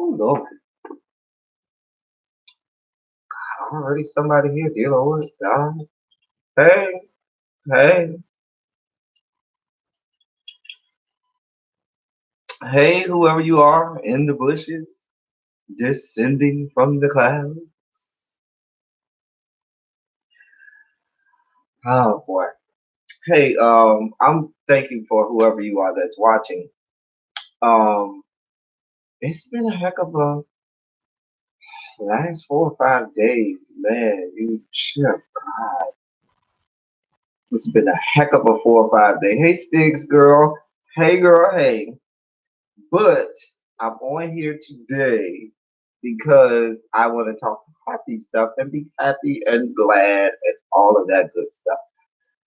Oh Lord, already somebody here dealing with God. Hey, hey, hey, whoever you are in the bushes, descending from the clouds. Oh boy. Hey, I'm thanking for whoever you are that's watching. Um, it's been a heck of a last 4 or 5 days, man. You sure, God, it's been a heck of a 4 or 5 day. Hey, Sticks girl. Hey, girl. Hey. But I'm on here today because I want to talk happy stuff and be happy and glad and all of that good stuff.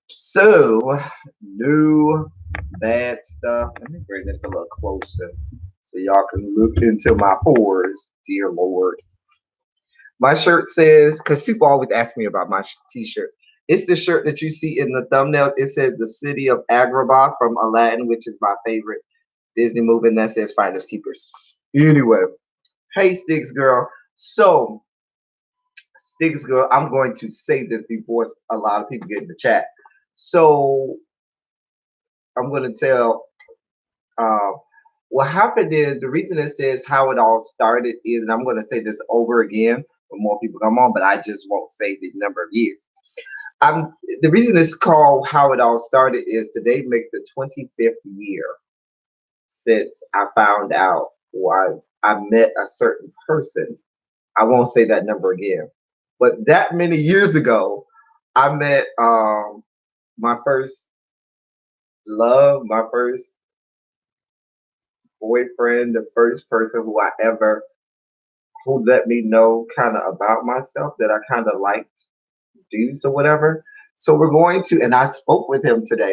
So, new bad stuff. Let me bring this a little closer so y'all can look into my pores, dear Lord. My shirt says, because people always ask me about my t-shirt. It's the shirt that you see in the thumbnail. It says the city of Agrabah from Aladdin, which is my favorite Disney movie, and that says Finders Keepers. Anyway, hey Sticks girl. So Sticks girl, I'm going to say this before a lot of people get in the chat. So I'm going to tell. Uh, what happened is the reason it says how it all started is, and I'm going to say this over again when more people come on, but I just won't say the number of years. I'm the reason it's called how it all started is today makes the 25th year since I found out why I met a certain person. I won't say that number again, but that many years ago, I met my first love, my first boyfriend, the first person who I ever who let me know kind of about myself that I kind of liked dudes or whatever. So we're going to, and I spoke with him today,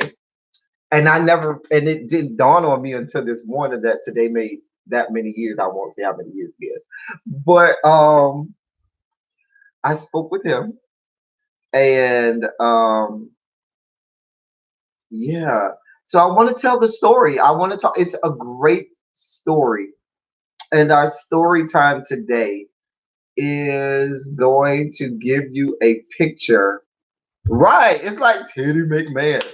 and and it didn't dawn on me until this morning that today made that many years. I won't say how many years again, but I spoke with him, and yeah. So I want to tell the story. I want to talk. It's a great story, and our story time today is going to give you a picture. Right, it's like Teddy McMahon.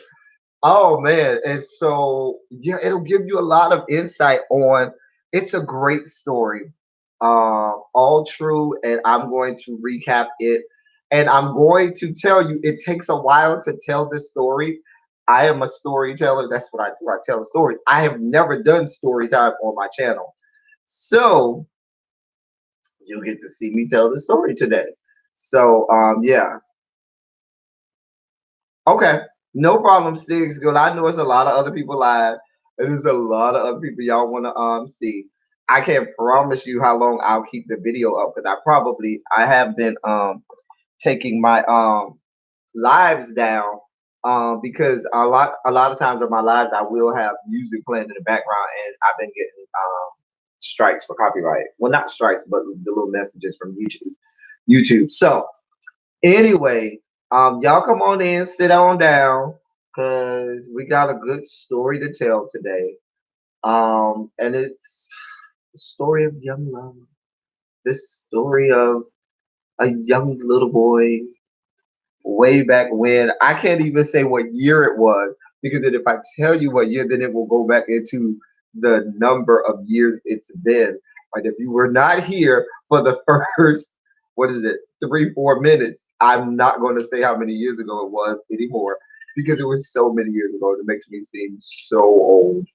Oh man, and so yeah, it'll give you a lot of insight on. It's a great story, all true, and I'm going to recap it, and I'm going to tell you. It takes a while to tell this story. I am a storyteller. That's what I do. I tell a story. I have never done story time on my channel, so you'll get to see me tell the story today. So yeah, okay, no problem, Six Girl. I know it's a lot of other people live, and there's a lot of other people y'all want to see. I can't promise you how long I'll keep the video up because I have been taking my lives down because a lot of times on my lives I will have music playing in the background, and I've been getting strikes for copyright. Well, not strikes, but the little messages from YouTube. YouTube. So anyway, y'all come on in, sit on down, cause we got a good story to tell today. And it's the story of young love. This story of a young little boy way back when. I can't even say what year it was because then if I tell you what year, then it will go back into the number of years it's been. Like if you were not here for the first, what is it, 3 4 minutes, I'm not going to say how many years ago it was anymore because it was so many years ago. It makes me seem so old.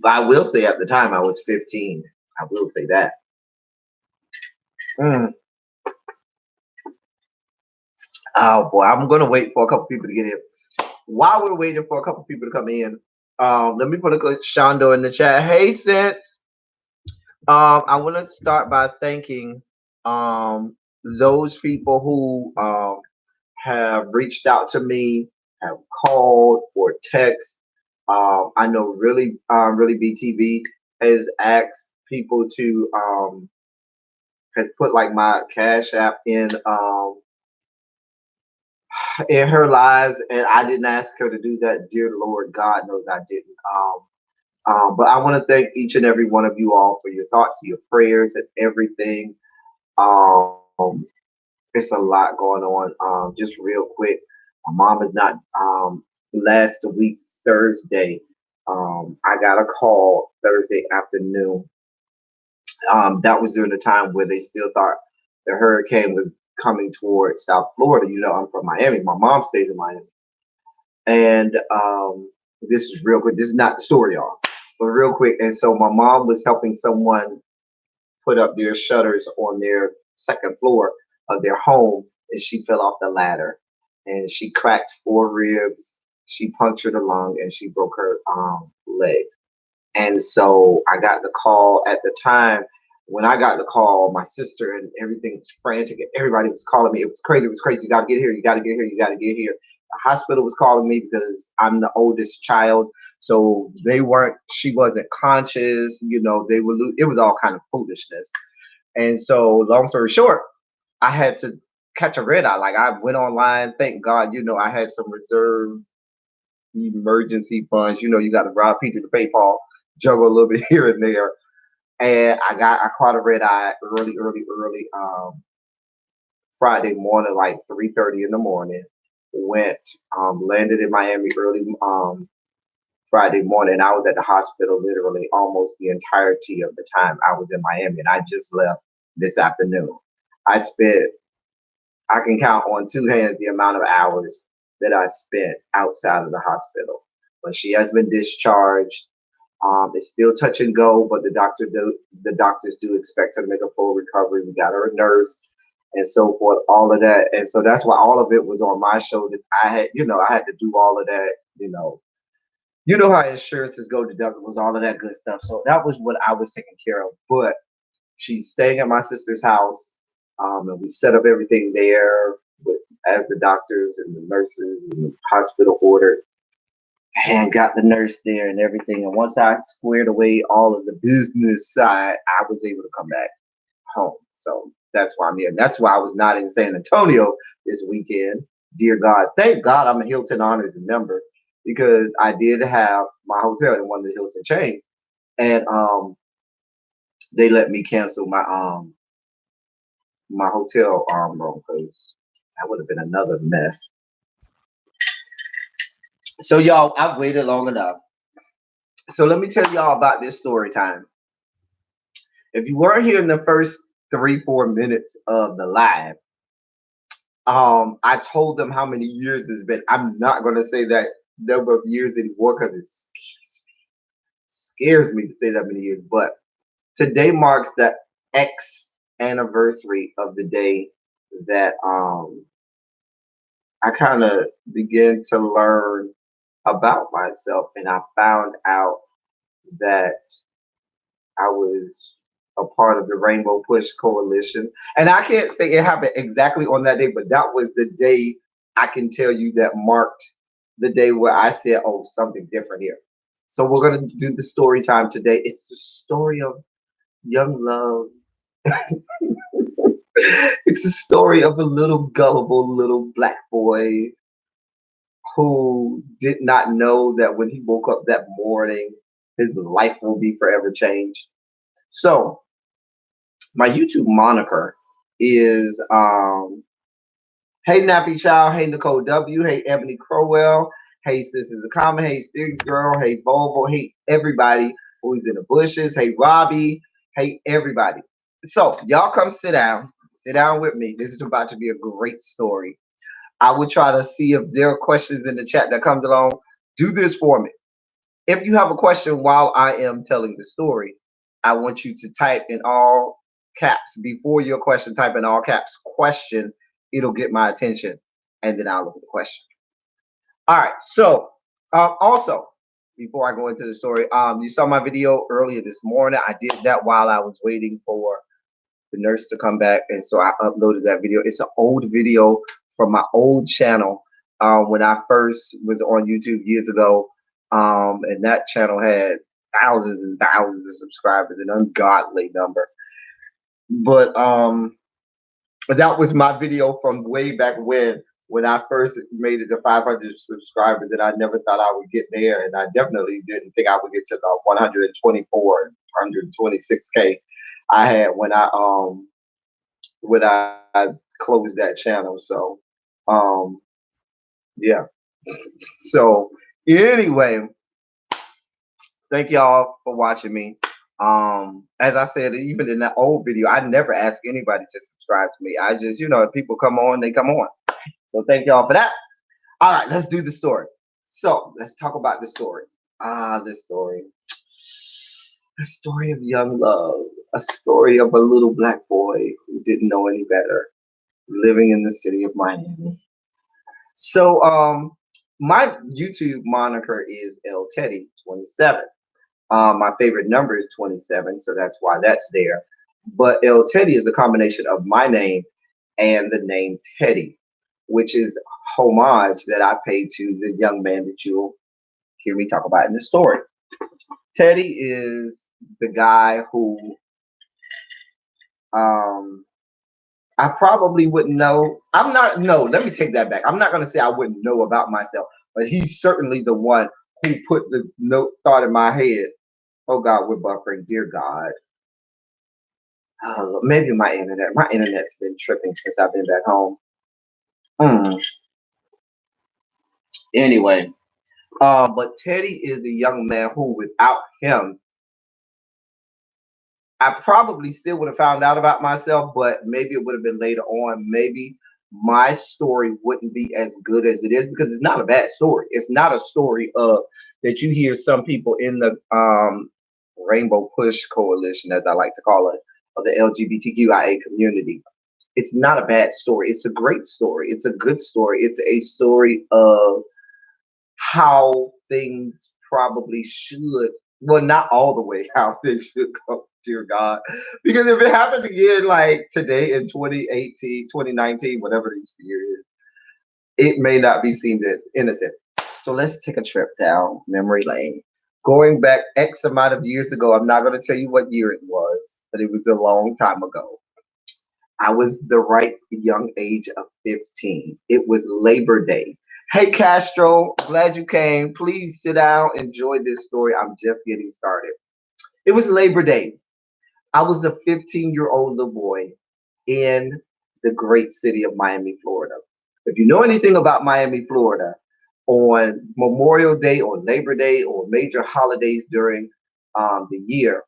But I will say at the time I was 15. I will say that. Mm. Oh boy, I'm gonna wait for a couple people to get in. While we're waiting for a couple people to come in, let me put a good Shondo in the chat. Hey, Sense. I want to start by thanking those people who have reached out to me, have called or text. I know really BTV has asked people to has put like my Cash App in her lives, and I didn't ask her to do that. Dear Lord, God knows I didn't. But I want to thank each and every one of you all for your thoughts, your prayers, and everything. Um, it's a lot going on. Just real quick, my mom is not. Last week Thursday, I got a call Thursday afternoon. That was during the time where they still thought the hurricane was coming toward South Florida. You know, I'm from Miami. My mom stays in Miami, and this is real quick. This is not the story, y'all, but real quick. And so my mom was helping someone put up their shutters on their second floor of their home, and she fell off the ladder, and she cracked four ribs. She punctured a lung, and she broke her leg. And so I got the call at the time. When I got the call, my sister and everything was frantic. And everybody was calling me. It was crazy. It was crazy. You got to get here. You got to get here. You got to get here. The hospital was calling me because I'm the oldest child. So they weren't, she wasn't conscious. You know, they were, it was all kind of foolishness. And so, long story short, I had to catch a red eye. Like I went online. Thank God, you know, I had some reserve emergency funds. You know, you got to rob Peter to pay Paul, juggle a little bit here and there. And I caught a red eye early Friday morning, like 3:30 in the morning. Went landed in Miami early Friday morning. I was at the hospital literally almost the entirety of the time I was in Miami, and I just left this afternoon. I spent I can count on two hands the amount of hours that I spent outside of the hospital. But she has been discharged. It's still touch and go, but the doctors do expect her to make a full recovery. We got her a nurse and so forth, all of that. And so that's why all of it was on my shoulders. I had to do all of that, you know how insurances go, deductibles, all of that good stuff. So that was what I was taking care of. But she's staying at my sister's house, and we set up everything there with, as the doctors and the nurses and the hospital ordered, and got the nurse there and everything. And once I squared away all of the business side, I was able to come back home. So that's why I'm here. That's why I was not in San Antonio this weekend. Dear God, thank God I'm a Hilton Honors member because I did have my hotel in one of the Hilton chains, and they let me cancel my hotel room because that would have been another mess. So y'all, I've waited long enough. So let me tell y'all about this story time. If you weren't here in the first 3-4 minutes of the live, I told them how many years it's been. I'm not going to say that number of years anymore because it scares me to say that many years. But today marks the X anniversary of the day that I kind of began to learn about myself, and I found out that I was a part of the Rainbow Push Coalition. And I can't say it happened exactly on that day, but that was the day I can tell you that marked the day where I said, oh, something different here. So we're going to do the story time today. It's the story of young love. It's a story of a little gullible little black boy who did not know that when he woke up that morning, his life will be forever changed. So my YouTube moniker is Hey Nappy Child, Hey Nicole W, Hey Ebony Crowell, Hey Sisters of Common, Hey Stiggs Girl, Hey Volvo, Hey everybody who's in the bushes, Hey Robbie, Hey everybody. So y'all come sit down with me. This is about to be a great story. I will try to see if there are questions in the chat that comes along. Do this for me. If you have a question while I am telling the story, I want you to type in all caps before your question. Type in all caps question. It'll get my attention, and then I'll look at the question. All right. So, also, before I go into the story, you saw my video earlier this morning. I did that while I was waiting for the nurse to come back, and so I uploaded that video. It's an old video from my old channel when I first was on YouTube years ago, and that channel had thousands and thousands of subscribers, an ungodly number. But that was my video from way back when when I first made it to 500 subscribers, that I never thought I would get there, and I definitely didn't think I would get to the 124, 126K I had when I closed that channel. So, um, yeah. So anyway, thank y'all for watching me. As I said, even in that old video, I never ask anybody to subscribe to me. I just, if people come on, they come on. So thank y'all for that. All right, let's do the story. So let's talk about the story. This story. A story of young love. A story of a little black boy who didn't know any better, living in the city of Miami. So my YouTube moniker is El Teddy 27. My favorite number is 27, so that's why that's there. But El Teddy is a combination of my name and the name Teddy, which is homage that I pay to the young man that you'll hear me talk about in the story. Teddy is the guy who um, I probably wouldn't know. I'm not, no, let me take that back. I'm not going to say I wouldn't know about myself, but he's certainly the one who put the note thought in my head. Oh God, we're buffering. Dear God. Maybe my internet. My internet's been tripping since I've been back home. Hmm. Anyway, but Teddy is the young man who, without him, I probably still would have found out about myself, but maybe it would have been later on. Maybe my story wouldn't be as good as it is because it's not a bad story. It's not a story of that you hear some people in the Rainbow Push Coalition, as I like to call us, of the LGBTQIA community. It's not a bad story. It's a great story. It's a good story. It's a story of how things probably should, well, not all the way how things should go, dear God. Because if it happened again like today in 2018, 2019, whatever this year is, it may not be seen as innocent. So let's take a trip down memory lane. Going back X amount of years ago, I'm not going to tell you what year it was, but it was a long time ago. I was the right young age of 15. It was Labor Day. Hey, Castro, glad you came. Please sit down, enjoy this story. I'm just getting started. It was Labor Day. I was a 15-year-old little boy in the great city of Miami, Florida. If you know anything about Miami, Florida, on Memorial Day or Labor Day or major holidays during the year,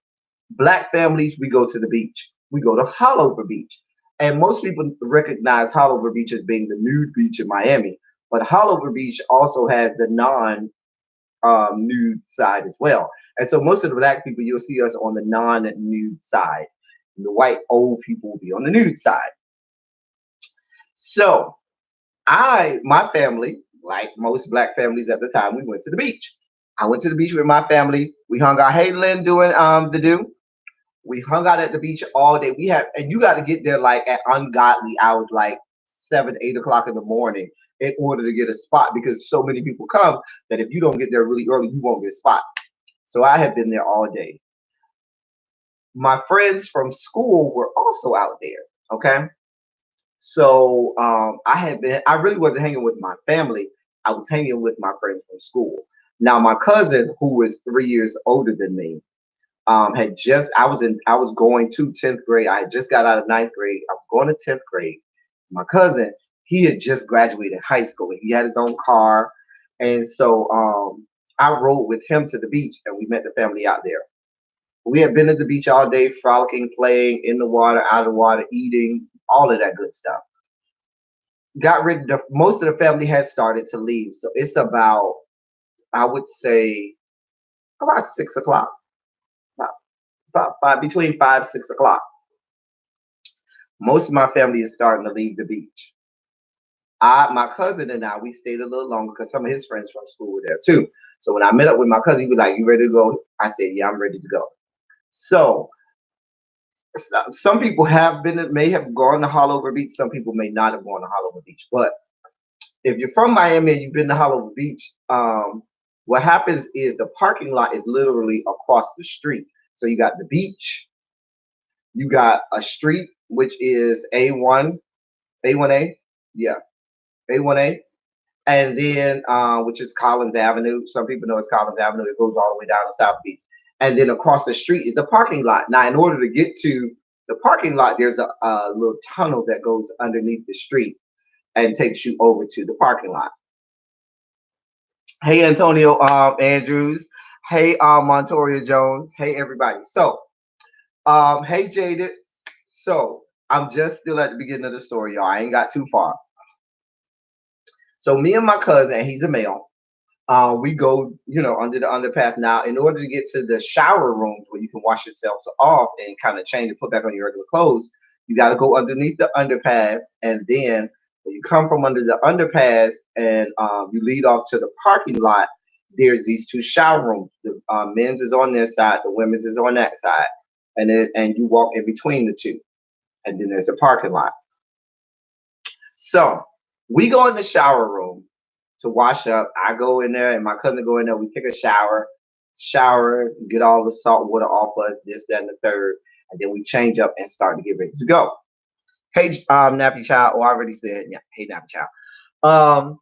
Black families, we go to the beach. We go to Haulover Beach. And most people recognize Haulover Beach as being the nude beach in Miami. But Haulover Beach also has the non nude side as well. And so most of the Black people, you'll see us on the non nude side. And the white old people will be on the nude side. So my family, like most Black families at the time, we went to the beach. I went to the beach with my family. We hung out. Hey, Lynn, doing the do. We hung out at the beach all day. And you got to get there like at ungodly hours, like 7, 8 o'clock in the morning, in order to get a spot because so many people come that if you don't get there really early, you won't get a spot. So I had been there all day. My friends from school were also out there. Okay. So I really wasn't hanging with my family. I was hanging with my friends from school. Now, my cousin, who was 3 years older than me, I was going to 10th grade. I had just got out of ninth grade. I was going to 10th grade. My cousin, he had just graduated high school and he had his own car. And so I rode with him to the beach and we met the family out there. We had been at the beach all day, frolicking, playing in the water, out of the water, eating, all of that good stuff. Most of the family has started to leave. So it's about, I would say, about 6 o'clock, about five, between 5, 6 o'clock. Most of my family is starting to leave the beach. My cousin and I, we stayed a little longer because some of his friends from school were there too. So when I met up with my cousin, he was like, "You ready to go?" I said, "Yeah, I'm ready to go." So some people may have gone to Haulover Beach. Some people may not have gone to Haulover Beach. But if you're from Miami and you've been to Haulover Beach, what happens is the parking lot is literally across the street. So you got the beach, you got a street which is A1, A1A, yeah. A1A, and then which is Collins Avenue. Some people know it's Collins Avenue. It goes all the way down to South Beach, and then across the street is the parking lot. Now, in order to get to the parking lot, there's a little tunnel that goes underneath the street and takes you over to the parking lot. Hey, Antonio Andrews. Hey, Montoria Jones. Hey, everybody. So, hey, Jaded. So, I'm just still at the beginning of the story, y'all. I ain't got too far. So, me and my cousin, he's a male, we go, under the underpath. Now, in order to get to the shower rooms where you can wash yourself off and kind of change and put back on your regular clothes, you got to go underneath the underpass. And then when you come from under the underpass and you lead off to the parking lot, there's these two shower rooms. The men's is on this side, the women's is on that side. And you walk in between the two. And then there's a parking lot. So we go in the shower room to wash up. I go in there and my cousin go in there. We take a shower, get all the salt water off us, this, that, and the third. And then we change up and start to get ready to go. Hey, Nappy Child. Oh, I already said, yeah. Hey, Nappy Child.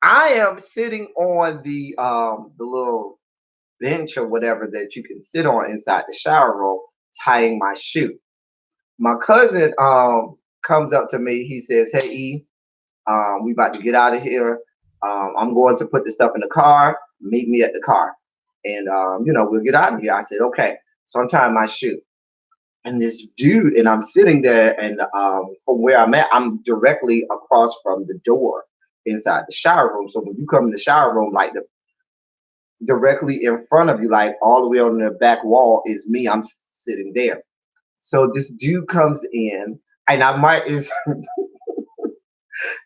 I am sitting on the little bench or whatever that you can sit on inside the shower room, tying my shoe. My cousin comes up to me. He says, "Hey, E, we about to get out of here. I'm going to put the stuff in the car. Meet me at the car, and we'll get out of here." I said, "Okay." So I'm tying my shoe, and this dude, and I'm sitting there, and from where I'm at, I'm directly across from the door inside the shower room. So when you come in the shower room, like directly in front of you, like all the way on the back wall, is me. I'm sitting there. So this dude comes in, and I might is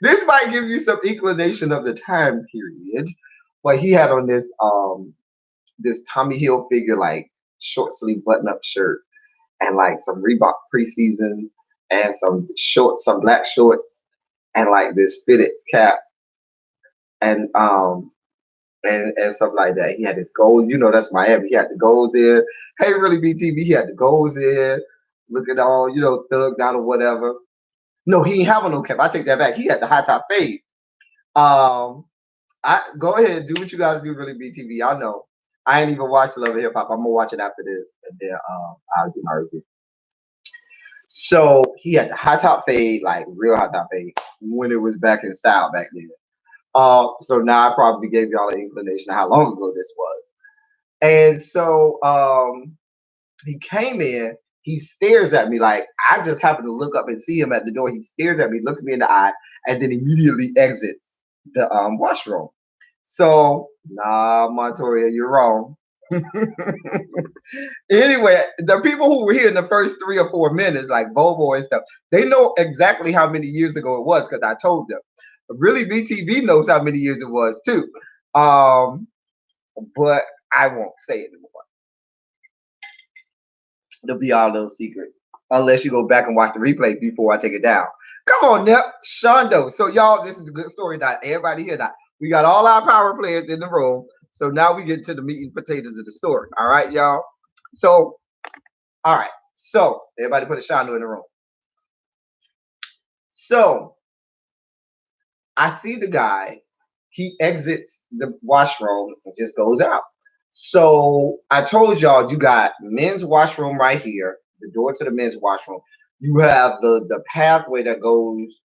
this might give you some inclination of the time period. But he had on this Tommy Hilfiger like short sleeve button up shirt and like some Reebok preseasons and some black shorts and like this fitted cap and and stuff like that. He had his gold, that's Miami. He had the goals in. Hey, really BTV, he had the goals in, looking all, thugged out or whatever. No, he ain't have a no cap. I take that back. He had the high top fade. Um, I go ahead, do what you got to do. Really, BTV. I know. I ain't even watched Love and Hip Hop. I'm gonna watch it after this, and then I'll do my review. So he had the high top fade, like real high top fade, when it was back in style back then. So now I probably gave y'all an inclination of how long ago this was. And so he came in, he stares at me like I just happened to look up and see him at the door. He stares at me, looks me in the eye, and then immediately exits the washroom. So, nah, Montoria, you're wrong. Anyway, the people who were here in the first 3 or 4 minutes, like Bobo and stuff, they know exactly how many years ago it was because I told them. Really, BTV knows how many years it was too. But I won't say it anymore. It'll be our little secret. Unless you go back and watch the replay before I take it down. Come on, Nep. Shondo. So, y'all, this is a good story now. Everybody here now. We got all our power players in the room. So now we get to the meat and potatoes of the story. All right, y'all. So, all right. So, everybody put a Shondo in the room. So, I see the guy. He exits the washroom and just goes out. So I told y'all you got men's washroom right here, the door to the men's washroom. You have the pathway that goes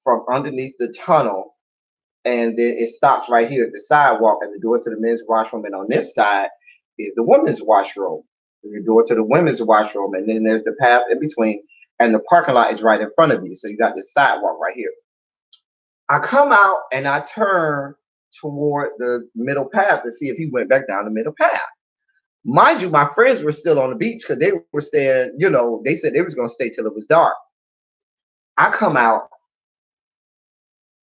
from underneath the tunnel, and then it stops right here at the sidewalk and the door to the men's washroom. And on this side is the women's washroom, the door to the women's washroom, and then there's the path in between, and the parking lot is right in front of you. So you got this sidewalk right here. I come out and I turn toward the middle path to see if he went back down the middle path. Mind you, my friends were still on the beach because they were staying, they said they was going to stay till it was dark. I come out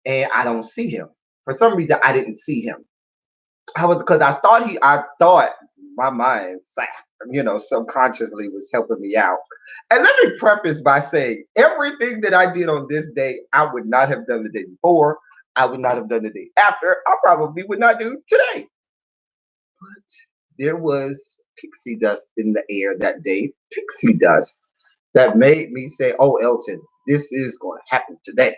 and I don't see him. For some reason, I didn't see him. Because I thought my mind, subconsciously was helping me out. And let me preface by saying everything that I did on this day, I would not have done the day before. I would not have done the day after. I probably would not do today. But there was pixie dust in the air that day. Pixie dust that made me say, "Oh, Elton, this is going to happen today."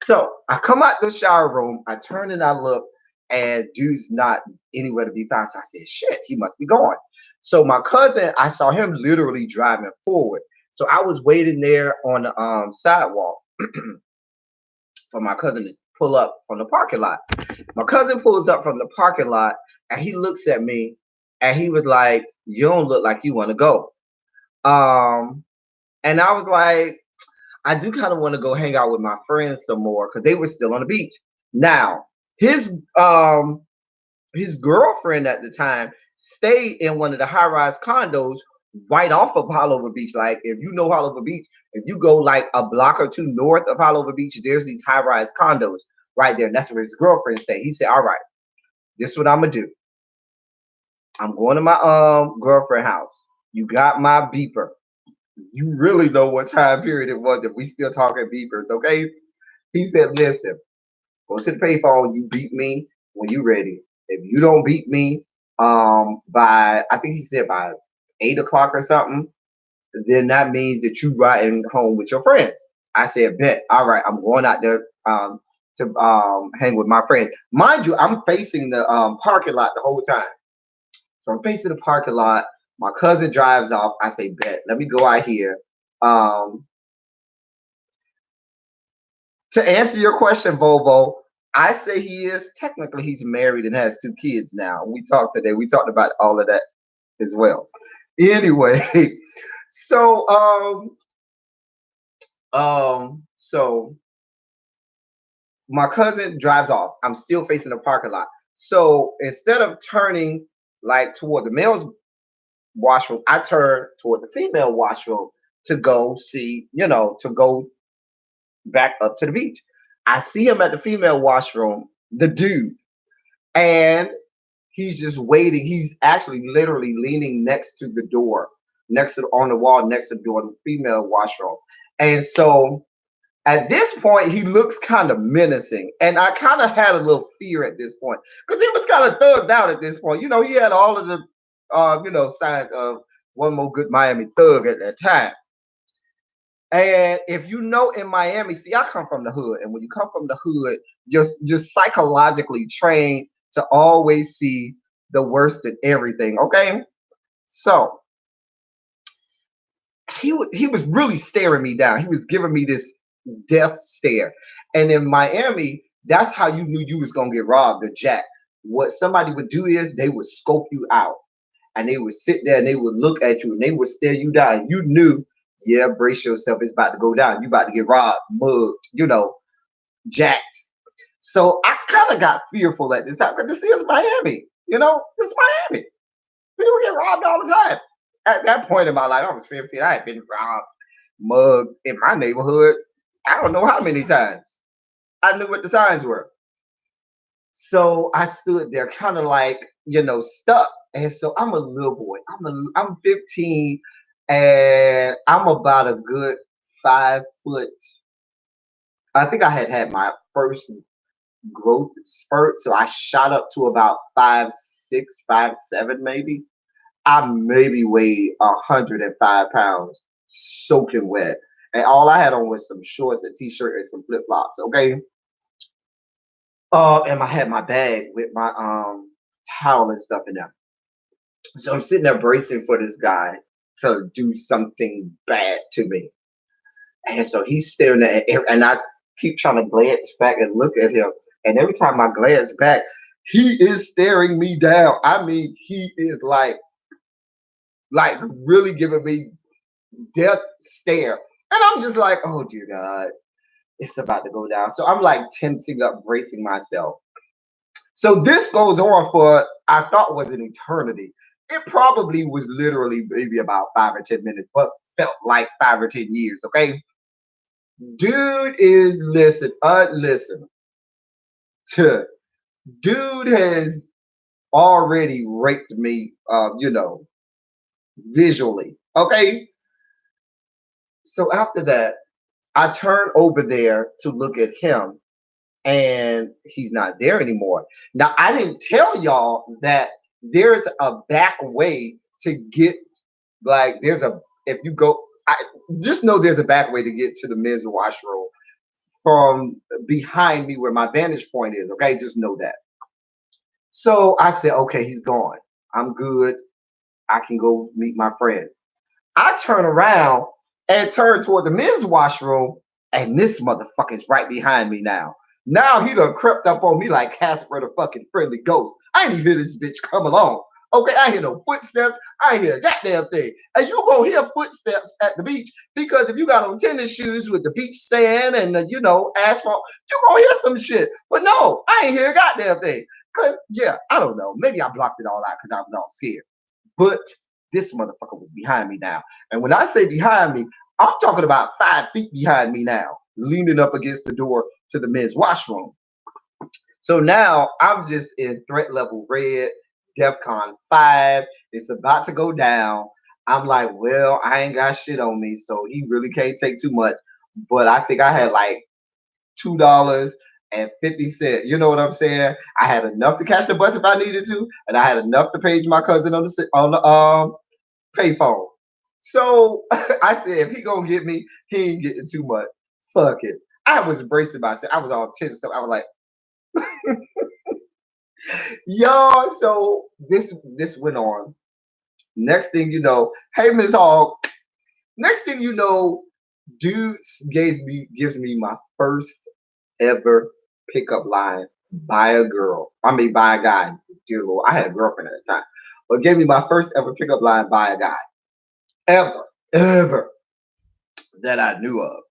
So I come out the shower room, I turn and I look, and dude's not anywhere to be found. So I said, shit, he must be gone. So my cousin, I saw him literally driving forward. So I was waiting there on the sidewalk for my cousin to pull up from the parking lot. My cousin pulls up from the parking lot and he looks at me and he was like, you don't look like you want to go. Um, and I was like, I do kind of want to go hang out with my friends some more because they were still on the beach. Now, his um his girlfriend at the time stayed in one of the high-rise condos right off of Haulover Beach. Like if you know Haulover Beach, if you go like a block or two north of Haulover Beach, there's these high-rise condos right there. And that's where his girlfriend stayed. He said, all right, this is what I'm gonna do. I'm going to my girlfriend house. You got my beeper. You really know what time period it was that we still talking beepers, okay? He said, listen, go to the payphone, you beat me when you ready. If you don't beat me by I think he said by 8 o'clock or something, then that means that you riding home with your friends. I said, bet. All right, I'm going out there to hang with my friends. Mind you, I'm facing the parking lot the whole time. So I'm facing the parking lot. My cousin drives off. I say, bet, let me go out here. Um, to answer your question, Volvo, I say he is technically he's married and has 2 kids now. We talked today. We talked about all of that as well. Anyway, so so my cousin drives off. I'm still facing the parking lot. So instead of turning like toward the male's washroom, I turn toward the female washroom to go see, to go back up to the beach. I see him at the female washroom, the dude, and he's just waiting. He's actually literally leaning next to the door, next to on the wall, next to the door, the female washroom. And so at this point, he looks kind of menacing. And I kind of had a little fear at this point because he was kind of thugged out at this point. He had all of the, signs of one more good Miami thug at that time. And if you know in Miami, see, I come from the hood, and when you come from the hood, you're psychologically trained to always see the worst in everything. Okay, so he was really staring me down. He was giving me this death stare, and in Miami, that's how you knew you was gonna get robbed or jacked. What somebody would do is they would scope you out, and they would sit there and they would look at you and they would stare you down. You knew, yeah, brace yourself, it's about to go down. You about to get robbed, mugged, jacked. So I kind of got fearful at this time, but this is Miami. This is Miami. People get robbed all the time. At that point in my life, I was 15. I had been robbed, mugged in my neighborhood. I don't know how many times. I knew what the signs were. So I stood there kind of like, stuck. And so I'm a little boy. I'm 15 and I'm about a good 5 foot. I think I had my first growth spurt. So I shot up to about 5'6", 5'7", maybe. I maybe weighed 105 pounds, soaking wet. And all I had on was some shorts, a t-shirt, and some flip-flops. Okay. And I had my bag with my towel and stuff in there. So I'm sitting there bracing for this guy to do something bad to me. And so he's staring at it, and I keep trying to glance back and look at him. And every time I glance back, he is staring me down. I mean, he is like really giving me death stare. And I'm just like, oh dear God, it's about to go down. So I'm like tensing up, bracing myself. So this goes on for I thought was an eternity. It probably was literally maybe about 5 or 10 minutes, but felt like 5 or 10 years. Okay, dude is listen. To dude has already raped me. Visually. Okay, so after that, I turn over there to look at him, and he's not there anymore. Now, I didn't tell y'all that there's a back way to get, if you go, I just know there's a back way to get to the men's washroom from behind me where my vantage point is. Okay, just know that. So I said, okay, he's gone. I'm good. I can go meet my friends. I turn around and turn toward the men's washroom, and this motherfucker's right behind me now. Now he done crept up on me like Casper the fucking friendly ghost. I ain't even hear this bitch come along. Okay, I ain't hear no footsteps. I ain't hear a goddamn thing. And you gonna hear footsteps at the beach because if you got on tennis shoes with the beach sand and the, asphalt, you gonna hear some shit. But no, I ain't hear a goddamn thing. Cause yeah, I don't know. Maybe I blocked it all out because I was all scared. But this motherfucker was behind me now. And when I say behind me, I'm talking about 5 feet behind me now, leaning up against the door to the men's washroom. So now I'm just in threat level red, DEFCON 5. It's about to go down. I'm like, well, I ain't got shit on me, so he really can't take too much. But I think I had like $2.50. You know what I'm saying? I had enough to catch the bus if I needed to, and I had enough to page my cousin on the payphone. So I said, if he gonna get me, he ain't getting too much. Fuck it. I was embracing myself. I was all tense. So I was like, y'all. So this went on. Next thing you know, hey Miss Hall. Next thing you know, dude gives me my first ever pickup line by a girl. I mean by a guy. Dear Lord, I had a girlfriend at the time, but gave me my first ever pickup line by a guy. Ever that I knew of.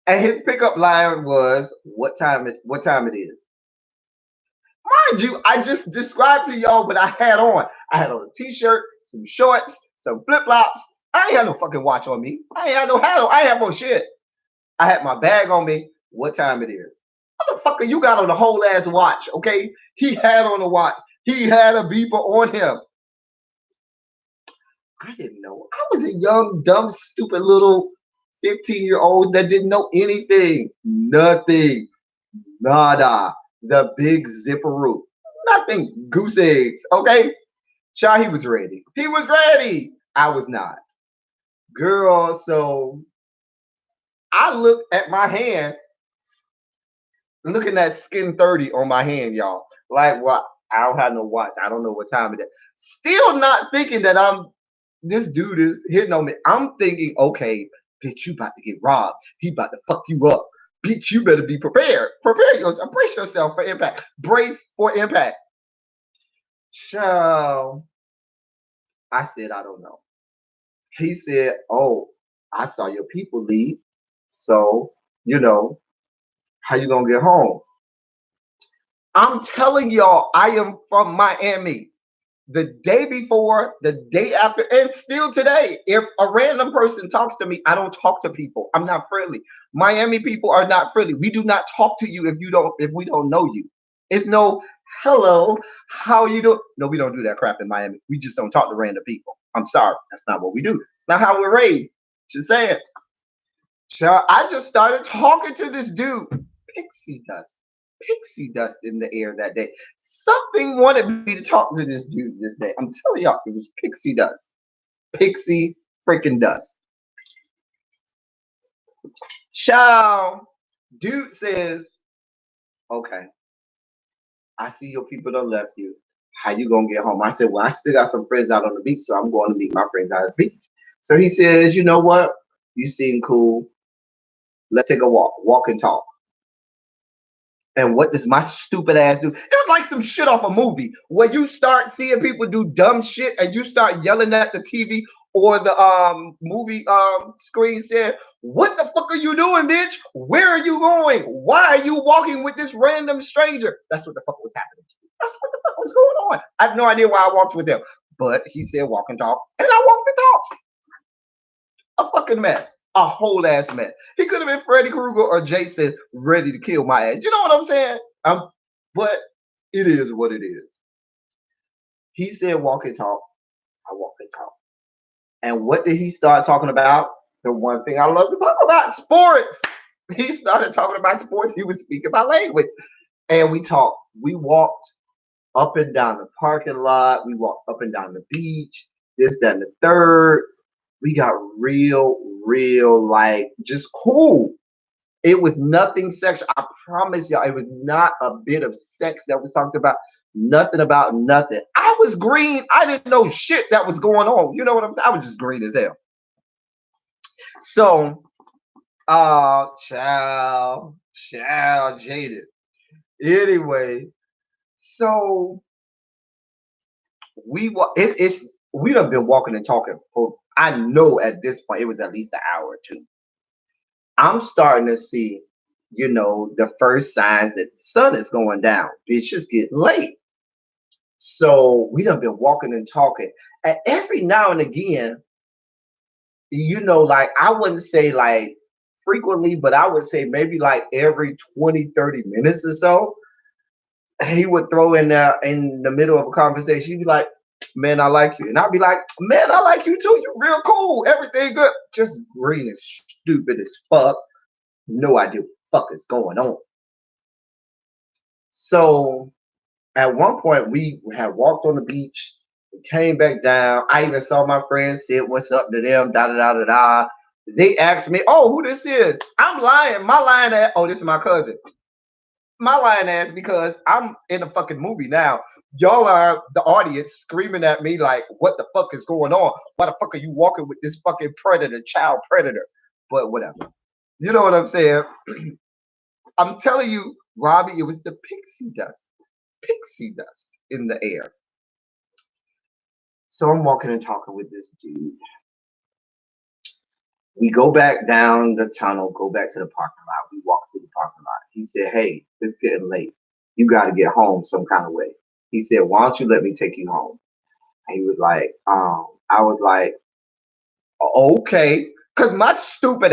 And his pickup line was what time it is. Mind you, I just described to y'all what I had on. I had on a t-shirt, some shorts, some flip-flops. I ain't had no fucking watch on me. I ain't had no hat on. I ain't have no shit. I had my bag on me. What time it is? Motherfucker, you got on a whole ass watch, okay? He had on a watch. He had a beeper on him. I didn't know. I was a young, dumb, stupid little 15-year-old that didn't know anything. Nothing. Nada. The big zipperoo. Nothing. Goose eggs. Okay? Child, he was ready. He was ready. I was not. Girl, so I looked at my hand, looking at skin 30 on my hand, y'all. Like, what? I don't have no watch. I don't know what time it is. Still not thinking that this dude is hitting on me. I'm thinking, okay, bitch, you about to get robbed. He about to fuck you up. Bitch, you better be prepared. Prepare yourself. Brace yourself for impact. Brace for impact. So I said, I don't know. He said, oh, I saw your people leave. So, how you gonna get home? I'm telling y'all, I am from Miami. The day before, the day after, and still today, if a random person talks to me, I don't talk to people. I'm not friendly. Miami people are not friendly. We do not talk to you if we don't know you. It's no hello, how you doing? No, we don't do that crap in Miami. We just don't talk to random people. I'm sorry. That's not what we do. It's not how we're raised. Just saying. So I just started talking to this dude. Pixie dust in the air that day. Something wanted me to talk to this dude this day. I'm telling y'all, it was pixie dust. Pixie freaking dust. Ciao. Dude says, okay, I see your people done left you. How you gonna get home? I said, well, I still got some friends out on the beach, so I'm going to meet my friends out at the beach. So he says, you know what? You seem cool. Let's take a walk and talk. And what does my stupid ass do? It was like some shit off a movie where you start seeing people do dumb shit and you start yelling at the TV or the movie screen saying, what the fuck are you doing, bitch? Where are you going? Why are you walking with this random stranger? That's what the fuck was happening to me. That's what the fuck was going on. I have no idea why I walked with him. But he said walk and talk, and I walked and talked. A fucking mess. A whole ass mess. He could have been Freddy Krueger or Jason ready to kill my ass. You know what I'm saying? But it is what it is. He said walk and talk. I walk and talk. And what did he start talking about? The one thing I love to talk about, sports. He started talking about sports. He was speaking my language. And we talked. We walked up and down the parking lot. We walked up and down the beach. This, that, and the third. We got real, like just cool. It was nothing sexual. I promise y'all, it was not a bit of sex that was talked about. Nothing about nothing. I was green. I didn't know shit that was going on. You know what I'm saying? I was just green as hell. So, child, jaded. Anyway, so it's we done been walking and talking for, I know at this point it was at least an hour or two. I'm starting to see, the first signs that the sun is going down. Bitch, it's getting late. So we done been walking and talking. And every now and again, like I wouldn't say like frequently, but I would say maybe like every 20, 30 minutes or so, he would throw in there in the middle of a conversation. He'd be like, man, I like you. And I'd be like, man, I like you too. You're real cool. Everything good. Just green and stupid as fuck. No idea what the fuck is going on. So at one point, we had walked on the beach, we came back down. I even saw my friends, said what's up to them, da da da da da. They asked me, oh, who this is? I'm lying. My lying ass, oh, this is my cousin. My lying ass, because I'm in a fucking movie now. Y'all are the audience screaming at me like, what the fuck is going on? Why the fuck are you walking with this fucking predator, child predator? But whatever. You know what I'm saying? I'm telling you, Robbie, it was the pixie dust in the air. So I'm walking and talking with this dude. We go back down the tunnel, go back to the parking lot. We walk through the parking lot. He said, hey, it's getting late. You got to get home some kind of way. He said, why don't you let me take you home? And he was like, I was like, okay. Because my stupid,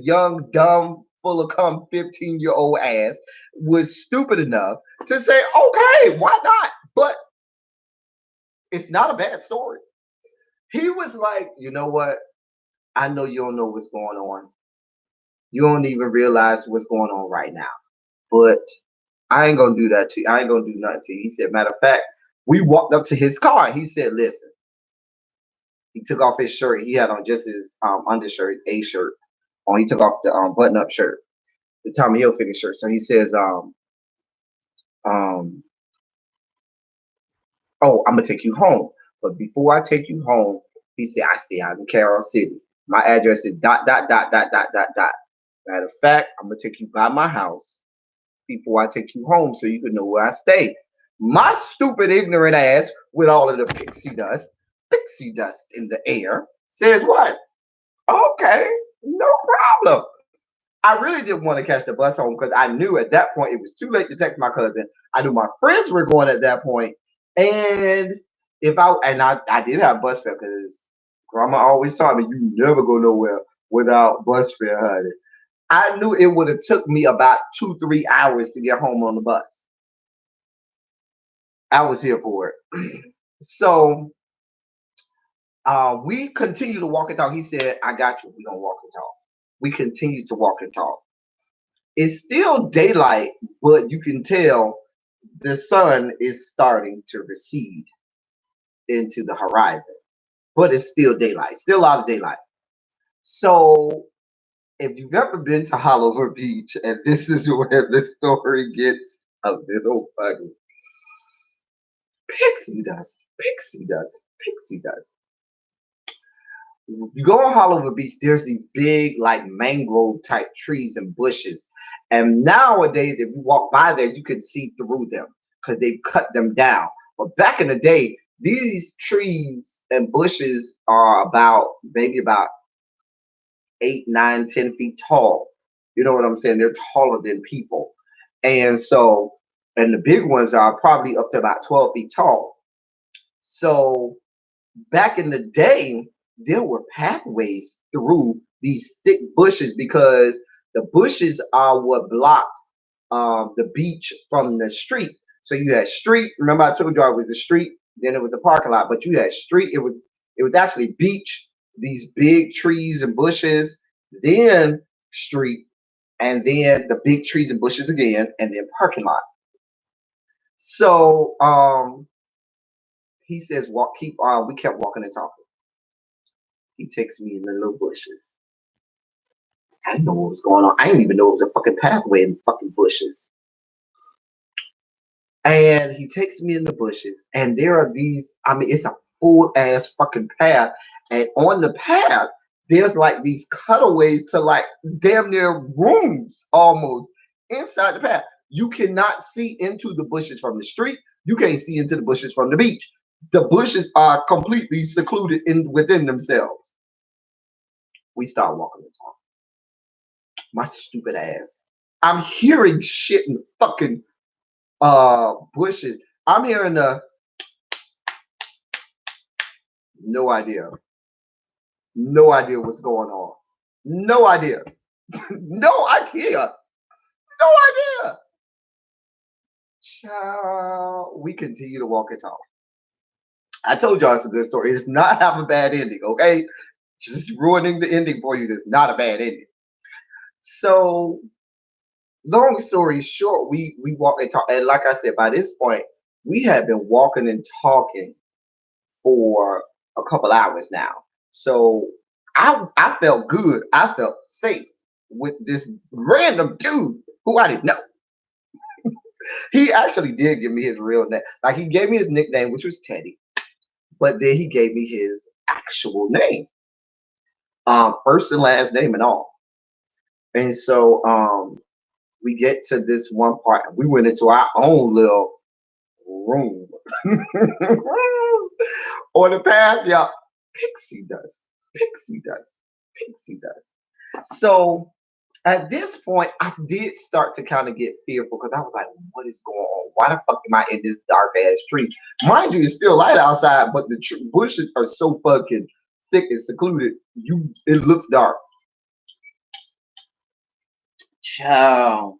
young, dumb, full of cum 15-year-old ass was stupid enough to say, okay, why not? But it's not a bad story. He was like, you know what? I know you don't know what's going on. You don't even realize what's going on right now. But I ain't gonna do that to you. I ain't gonna do nothing to you. He said, matter of fact, we walked up to his car. He said, listen. He took off his shirt. He had on just his undershirt, a shirt. On he took off the button-up shirt, the Tommy Hilfiger shirt. So he says, um, oh, I'm gonna take you home. But before I take you home, he said, I stay out in Carroll City. My address is dot dot dot dot dot dot dot. Matter of fact, I'm gonna take you by my house before I take you home so you can know where I stay. My stupid ignorant ass with all of the pixie dust in the air says what? Okay, no problem. I really didn't want to catch the bus home because I knew at that point it was too late to text my cousin. I knew my friends were going at that point, and I did have bus fare because grandma always taught me you never go nowhere without bus fare, honey. I knew it would have took me about 2-3 hours to get home on the bus. I was here for it. So we continue to walk and talk. He said, I got you. We're gonna walk and talk. We continue to walk and talk. It's still daylight, but you can tell the sun is starting to recede into the horizon. But it's still daylight, still a lot of daylight. So if you've ever been to Holiver Beach, and this is where the story gets a little funny. Pixie dust, pixie dust, pixie dust. You go on Holiver Beach, there's these big, like mangrove type trees and bushes. And nowadays, if you walk by there, you can see through them because they've cut them down. But back in the day, these trees and bushes are maybe about 8, 9, 10 feet tall. You know what I'm saying? They're taller than people. And so, and the big ones are probably up to about 12 feet tall. So back in the day, there were pathways through these thick bushes because the bushes are what blocked the beach from the street. So you had street. Remember, I told you it was the street, then it was the parking lot. But you had street. It was actually beach. These big trees and bushes, then street, and then the big trees and bushes again, and then parking lot. So he says, "Walk, keep on." We kept walking and talking. He takes me in the little bushes. I didn't know what was going on. I didn't even know it was a fucking pathway in fucking bushes. And he takes me in the bushes, and there are these. I mean, it's a full ass fucking path, and on the path, there's like these cutaways to like damn near rooms almost inside the path. You cannot see into the bushes from the street. You can't see into the bushes from the beach. The bushes are completely secluded in within themselves. We start walking the talk. My stupid ass. I'm hearing shit in fucking bushes. I'm hearing the no idea. No idea what's going on. No idea. No idea. No idea. Child, we continue to walk and talk. I told y'all it's a good story. It does not have a bad ending, okay? Just ruining the ending for you. There's not a bad ending. So, long story short, we walk and talk. And like I said, by this point, we had been walking and talking for a couple hours now. So I felt good. I felt safe with this random dude who I didn't know. He actually did give me his real name. Like he gave me his nickname, which was Teddy, but then he gave me his actual name, first and last name and all. And so we get to this one part, and we went into our own little room on the path, y'all. Pixie dust, pixie dust, pixie dust. So at this point, I did start to kind of get fearful because I was like, what is going on? Why the fuck am I in this dark ass tree? Mind you, it's still light outside, but the bushes are so fucking thick and secluded. It looks dark. Child,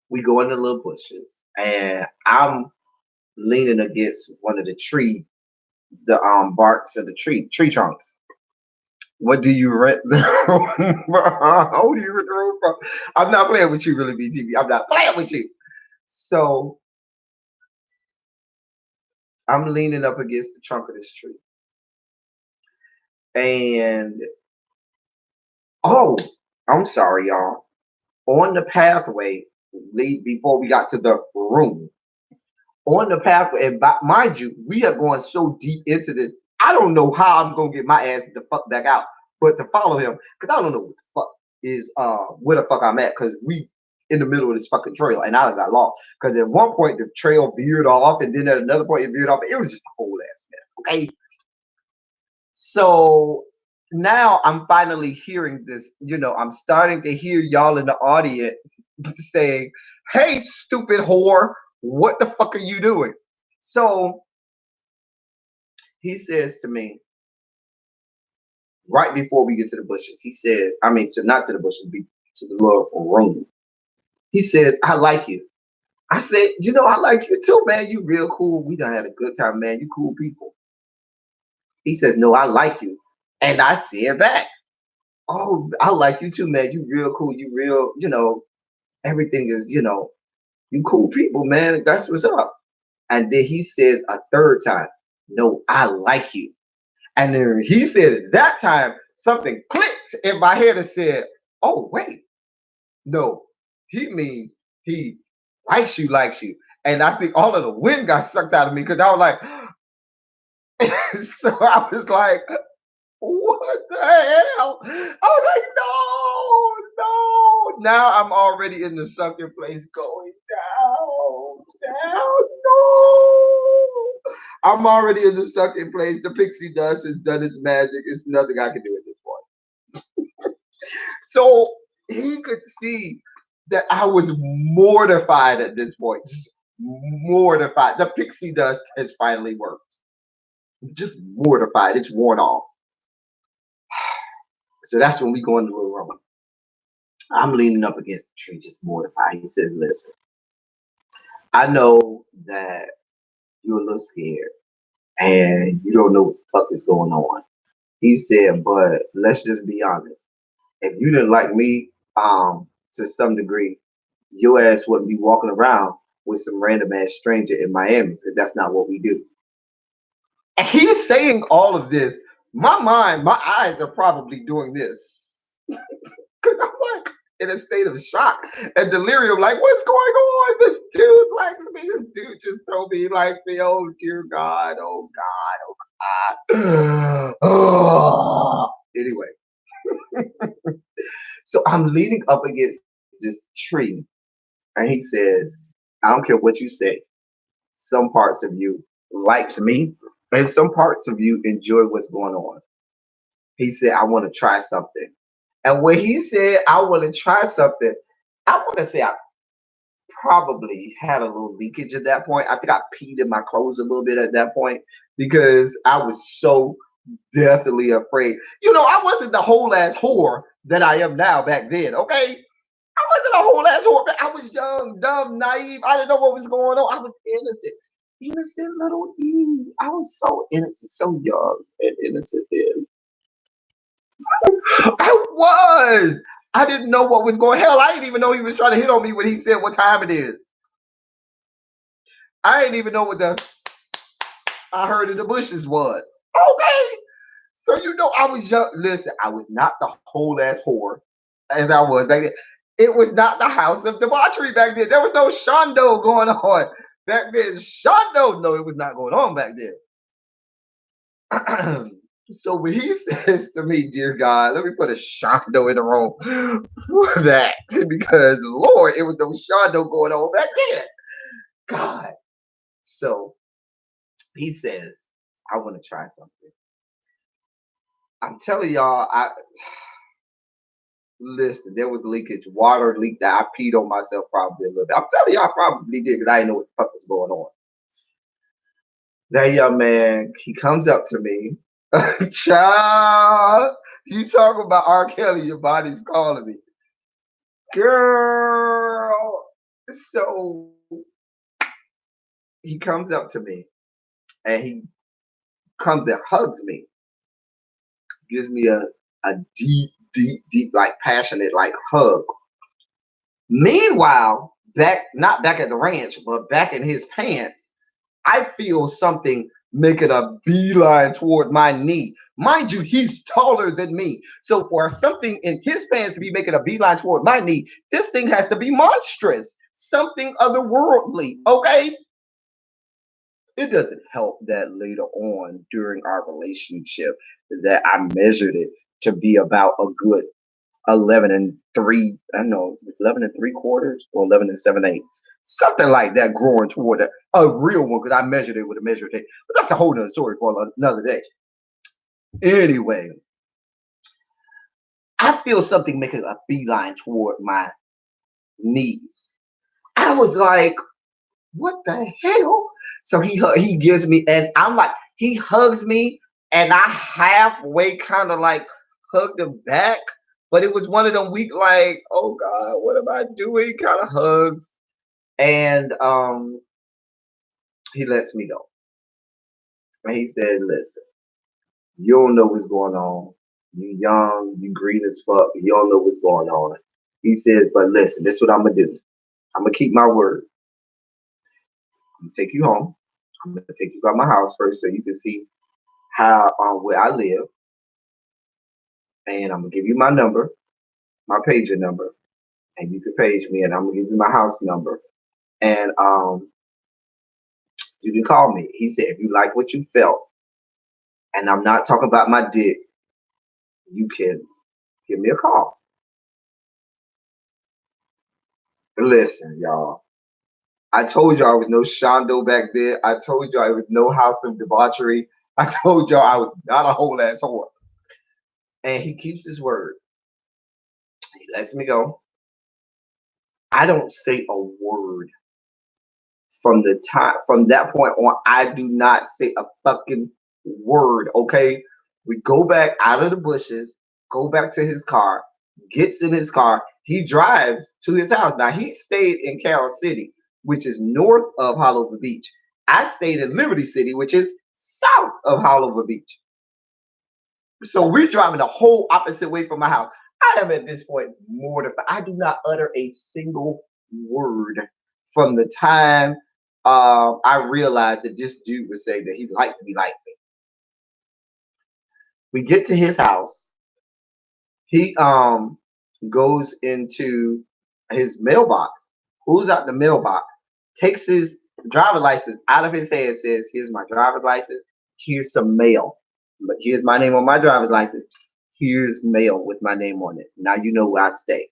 we go in the little bushes, and I'm leaning against one of the barks of the tree trunks. What do you rent the room from? Who do you rent the room from? I'm not playing with you, really, BTV. I'm not playing with you. So I'm leaning up against the trunk of this tree. And oh, I'm sorry, y'all. On the pathway, before we got to the room, on the pathway, and mind you, we are going so deep into this. I don't know how I'm gonna get my ass the fuck back out, but to follow him, because I don't know what the fuck is where the fuck I'm at, because we in the middle of this fucking trail, and I got lost. Because at one point the trail veered off, and then at another point it veered off. It was just a whole ass mess. Okay, so now I'm finally hearing this. I'm starting to hear y'all in the audience saying, "Hey, stupid whore, what the fuck are you doing?" So he says to me right before we get to the bushes. He said, I mean, not to the bushes, to the little room. He says, "I like you." I said, "I like you too, man. You real cool. We done had a good time, man. You cool people." He said, "No, I like you." And I said back, "Oh, I like you too, man. You real cool. You real, everything is, you cool people, man. That's what's up." And then he says a third time, "No, I like you." And then he said at that time, something clicked in my head and said, "Oh, wait, no, he means he likes you." And I think all of the wind got sucked out of me because I was like, so I was like, what the hell? I was like, no, no. Now I'm already in the sunken place going down, down, no. I'm already in the sunken place. The pixie dust has done its magic. It's nothing I can do at this point. So he could see that I was mortified at this point. Just mortified. The pixie dust has finally worked. Just mortified. It's worn off. So that's when we go into the little room. I'm leaning up against the tree, just mortified. He says, "Listen, I know that you're a little scared and you don't know what the fuck is going on." He said, "But let's just be honest. If you didn't like me, to some degree, your ass wouldn't be walking around with some random ass stranger in Miami, because that's not what we do." And he's saying all of this. My eyes are probably doing this. Because I'm like in a state of shock and delirium. Like, what's going on? This dude likes me. This dude just told me he liked me. Oh, dear God. Oh, God. Oh, God. Oh. Anyway, so I'm leaning up against this tree, and he says, I don't care what you say. Some parts of you likes me, and some parts of you enjoy what's going on. He said, I want to try something. And when he said, I want to try something, I want to say I probably had a little leakage at that point. I think I peed in my clothes a little bit at that point because I was so deathly afraid. I wasn't the whole ass whore that I am now back then, okay? I wasn't a whole ass whore. I was young, dumb, naive. I didn't know what was going on. I was innocent. Innocent little Eve. I was so innocent, so young and innocent then. I was. I didn't know what was going. Hell, I didn't even know he was trying to hit on me when he said what time it is. I didn't even know what the I heard in the bushes was. Okay. So I was young. Listen, I was not the whole ass whore as I was back then. It was not the house of debauchery back then. There was no shondo going on back then. Shondo, no, it was not going on back then. So when he says to me, dear God, let me put a shondo in the room for that because Lord, it was no shondo going on back then. God. So he says, I want to try something. I'm telling y'all, listen, there was leakage. Water leaked out. I peed on myself probably a little bit. I'm telling you, I probably did because I didn't know what the fuck was going on. That young man, he comes up to me. Child, you talk about R. Kelly, your body's calling me. Girl. So he comes up to me and he comes and hugs me, gives me a deep, deep, deep, like passionate, like hug. Meanwhile, not back at the ranch, but back in his pants, I feel something making a beeline toward my knee. Mind you, he's taller than me. So for something in his pants to be making a beeline toward my knee, this thing has to be monstrous, something otherworldly. Okay. It doesn't help that later on during our relationship that I measured it to be about a good 11 and 3, I don't know, 11 and 3/4 or 11 and 7/8, something like that, growing toward a real one because I measured it with a measuring tape. But that's a whole nother story for another day. Anyway, I feel something making a beeline toward my knees. I was like, what the hell? So he gives me, and I'm like, he hugs me, and I halfway kind of like hugged him back, but it was one of them weak, like, oh God, what am I doing? Kind of hugs, and he lets me go, and he said, listen, you don't know what's going on. You young, you green as fuck. You don't know what's going on. He said, but listen, this is what I'm gonna do. I'm gonna keep my word. I'm gonna take you home. I'm gonna take you by my house first so you can see how where I live, and I'm gonna give you my number, my pager number, and you can page me, and I'm gonna give you my house number, and you can call me. He said, if you like what you felt, and I'm not talking about my dick, you can give me a call. Listen, y'all. I told y'all I was no Shondo back there. I told y'all I was no house of debauchery. I told y'all I was not a whole ass whore. And he keeps his word. He lets me go. I don't say a word from that point on. I do not say a fucking word. Okay, we go back out of the bushes, go back to his car, gets in his car, he drives to his house. Now he stayed in Carroll City, which is north of Haulover Beach. I stayed in Liberty City, which is south of Haulover Beach. So we're driving the whole opposite way from my house. I am at this point mortified. I do not utter a single word from the time I realized that this dude was saying that he liked me like me. We get to his house. He goes into his mailbox, pulls out the mailbox, takes his driver license out of his hand, says, "Here's my driver's license. Here's some mail. But here's my name on my driver's license. Here's mail with my name on it. Now you know where I stay.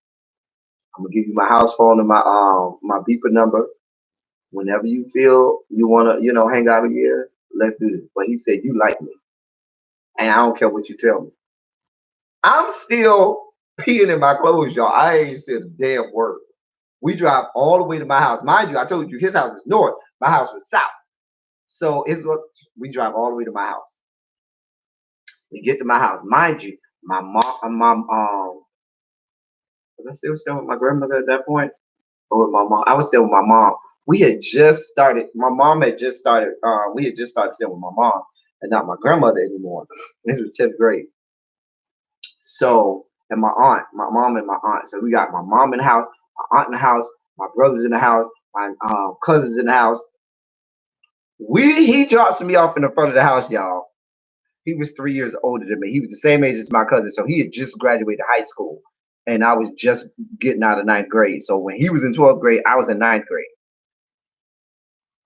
I'm gonna give you my house phone and my beeper number. Whenever you feel you wanna, hang out here, let's do this." But he said, "You like me, and I don't care what you tell me." I'm still peeing in my clothes, y'all. I ain't said a damn word. We drive all the way to my house. Mind you, I told you his house was north, my house was south. So we drive all the way to my house. We get to my house. Mind you, was I still staying with my grandmother at that point? Or with my mom? I was staying with my mom. We had just started, my mom had just started, we had just started staying with my mom and not my grandmother anymore. This was 10th grade. So, and my aunt, my mom and my aunt. So we got my mom in the house, my aunt in the house, my brothers in the house, my cousins in the house. He drops me off in the front of the house, y'all. He was 3 years older than me. He was the same age as my cousin, so he had just graduated high school, and I was just getting out of ninth grade. So when he was in 12th grade, I was in ninth grade.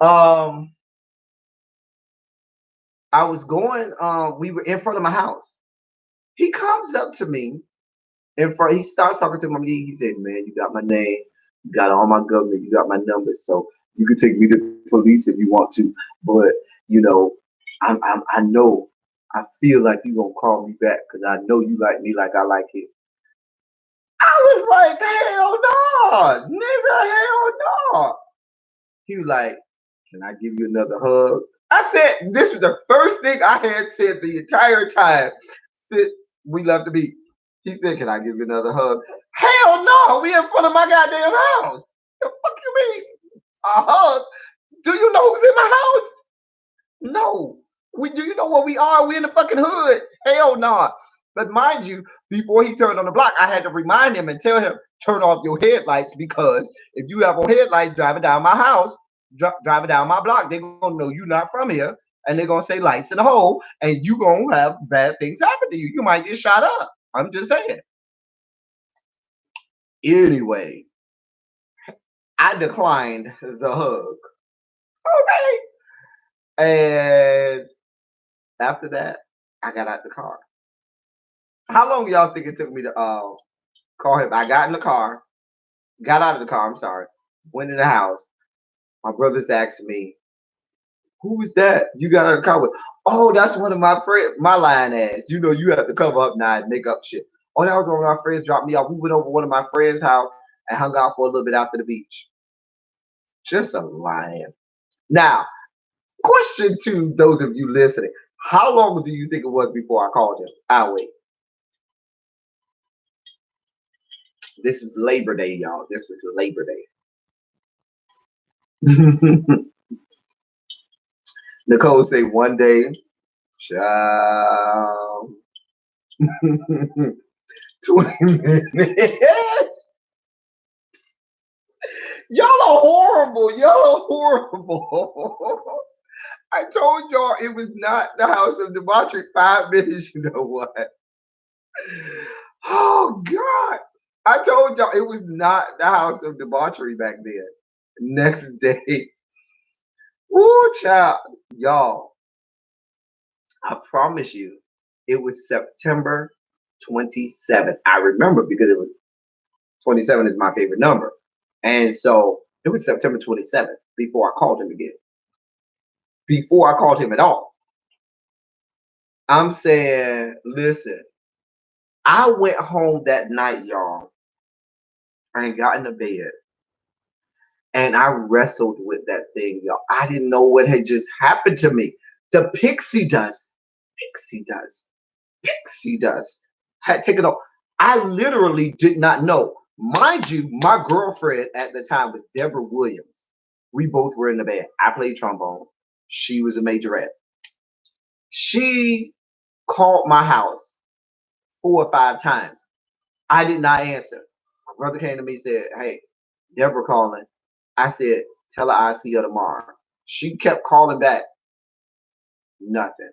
I was going. We were in front of my house. He comes up to me in front. He starts talking to me. He said, "Man, you got my name. You got all my government. You got my numbers. So you can take me to the police if you want to. But you know, I know. I feel like you gonna call me back because I know you like me like I like you." I was like, "Hell no, nigga, hell no." He was like, "Can I give you another hug?" I said, this was the first thing I had said the entire time since we left the beach. He said, "Can I give you another hug?" Hell no, we in front of my goddamn house. The fuck you mean? A hug? Do you know who's in my house? No. Do you know where we are? We in the fucking hood. Hell no. Nah. But mind you, before he turned on the block, I had to remind him and tell him, turn off your headlights, because if you have on headlights driving down my house, driving down my block, they're gonna know you're not from here, and they're gonna say lights in the hole, and you gonna have bad things happen to you. You might get shot up. I'm just saying. Anyway, I declined the hug. Okay. And after that, I got out the car. How long y'all think it took me to call him? I got in the car, got out of the car. I'm sorry, went in the house. My brother's asking me, "Who was that you got out of the car with?" "Oh, that's one of my friends." My lying ass. You know, you have to cover up now and make up shit. "Oh, that was one of my friends dropped me off. We went over one of my friends' house and hung out for a little bit after the beach." Just a lying. Now, question to those of you listening: how long do you think it was before I called him? I'll wait. This was Labor Day, y'all. This was Labor Day. Nicole say one day, child, 20 minutes. Y'all are horrible. Y'all are horrible. I told y'all it was not the house of debauchery. 5 minutes, you know what? Oh God. I told y'all it was not the house of debauchery back then. Next day. Woo, child. Y'all, I promise you, it was September 27th. I remember because it was 27 is my favorite number. And so it was September 27th before I called him again. Before I called him at all. I'm saying, listen, I went home that night, y'all, and got in the bed. And I wrestled with that thing, y'all. I didn't know what had just happened to me. The pixie dust had taken off. I literally did not know. Mind you, my girlfriend at the time was Deborah Williams. We both were in the band. I played trombone. She was a majorette. She called my house 4 or 5 times. I did not answer. My brother came to me and said, "Hey, Deborah calling." I said, "Tell her I'll see her tomorrow." She kept calling back. Nothing.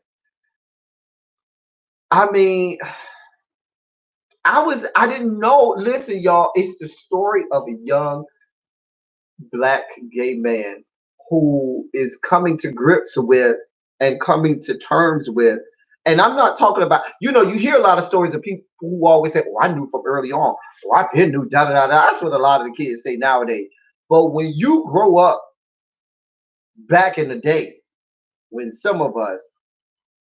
I mean, I didn't know. Listen, y'all, it's the story of a young black gay man who is coming to grips with and coming to terms with. And I'm not talking about, you hear a lot of stories of people who always say, "Oh, I knew from early on. Oh, I been knew, da da da da." That's what a lot of the kids say nowadays. But when you grow up back in the day, when some of us,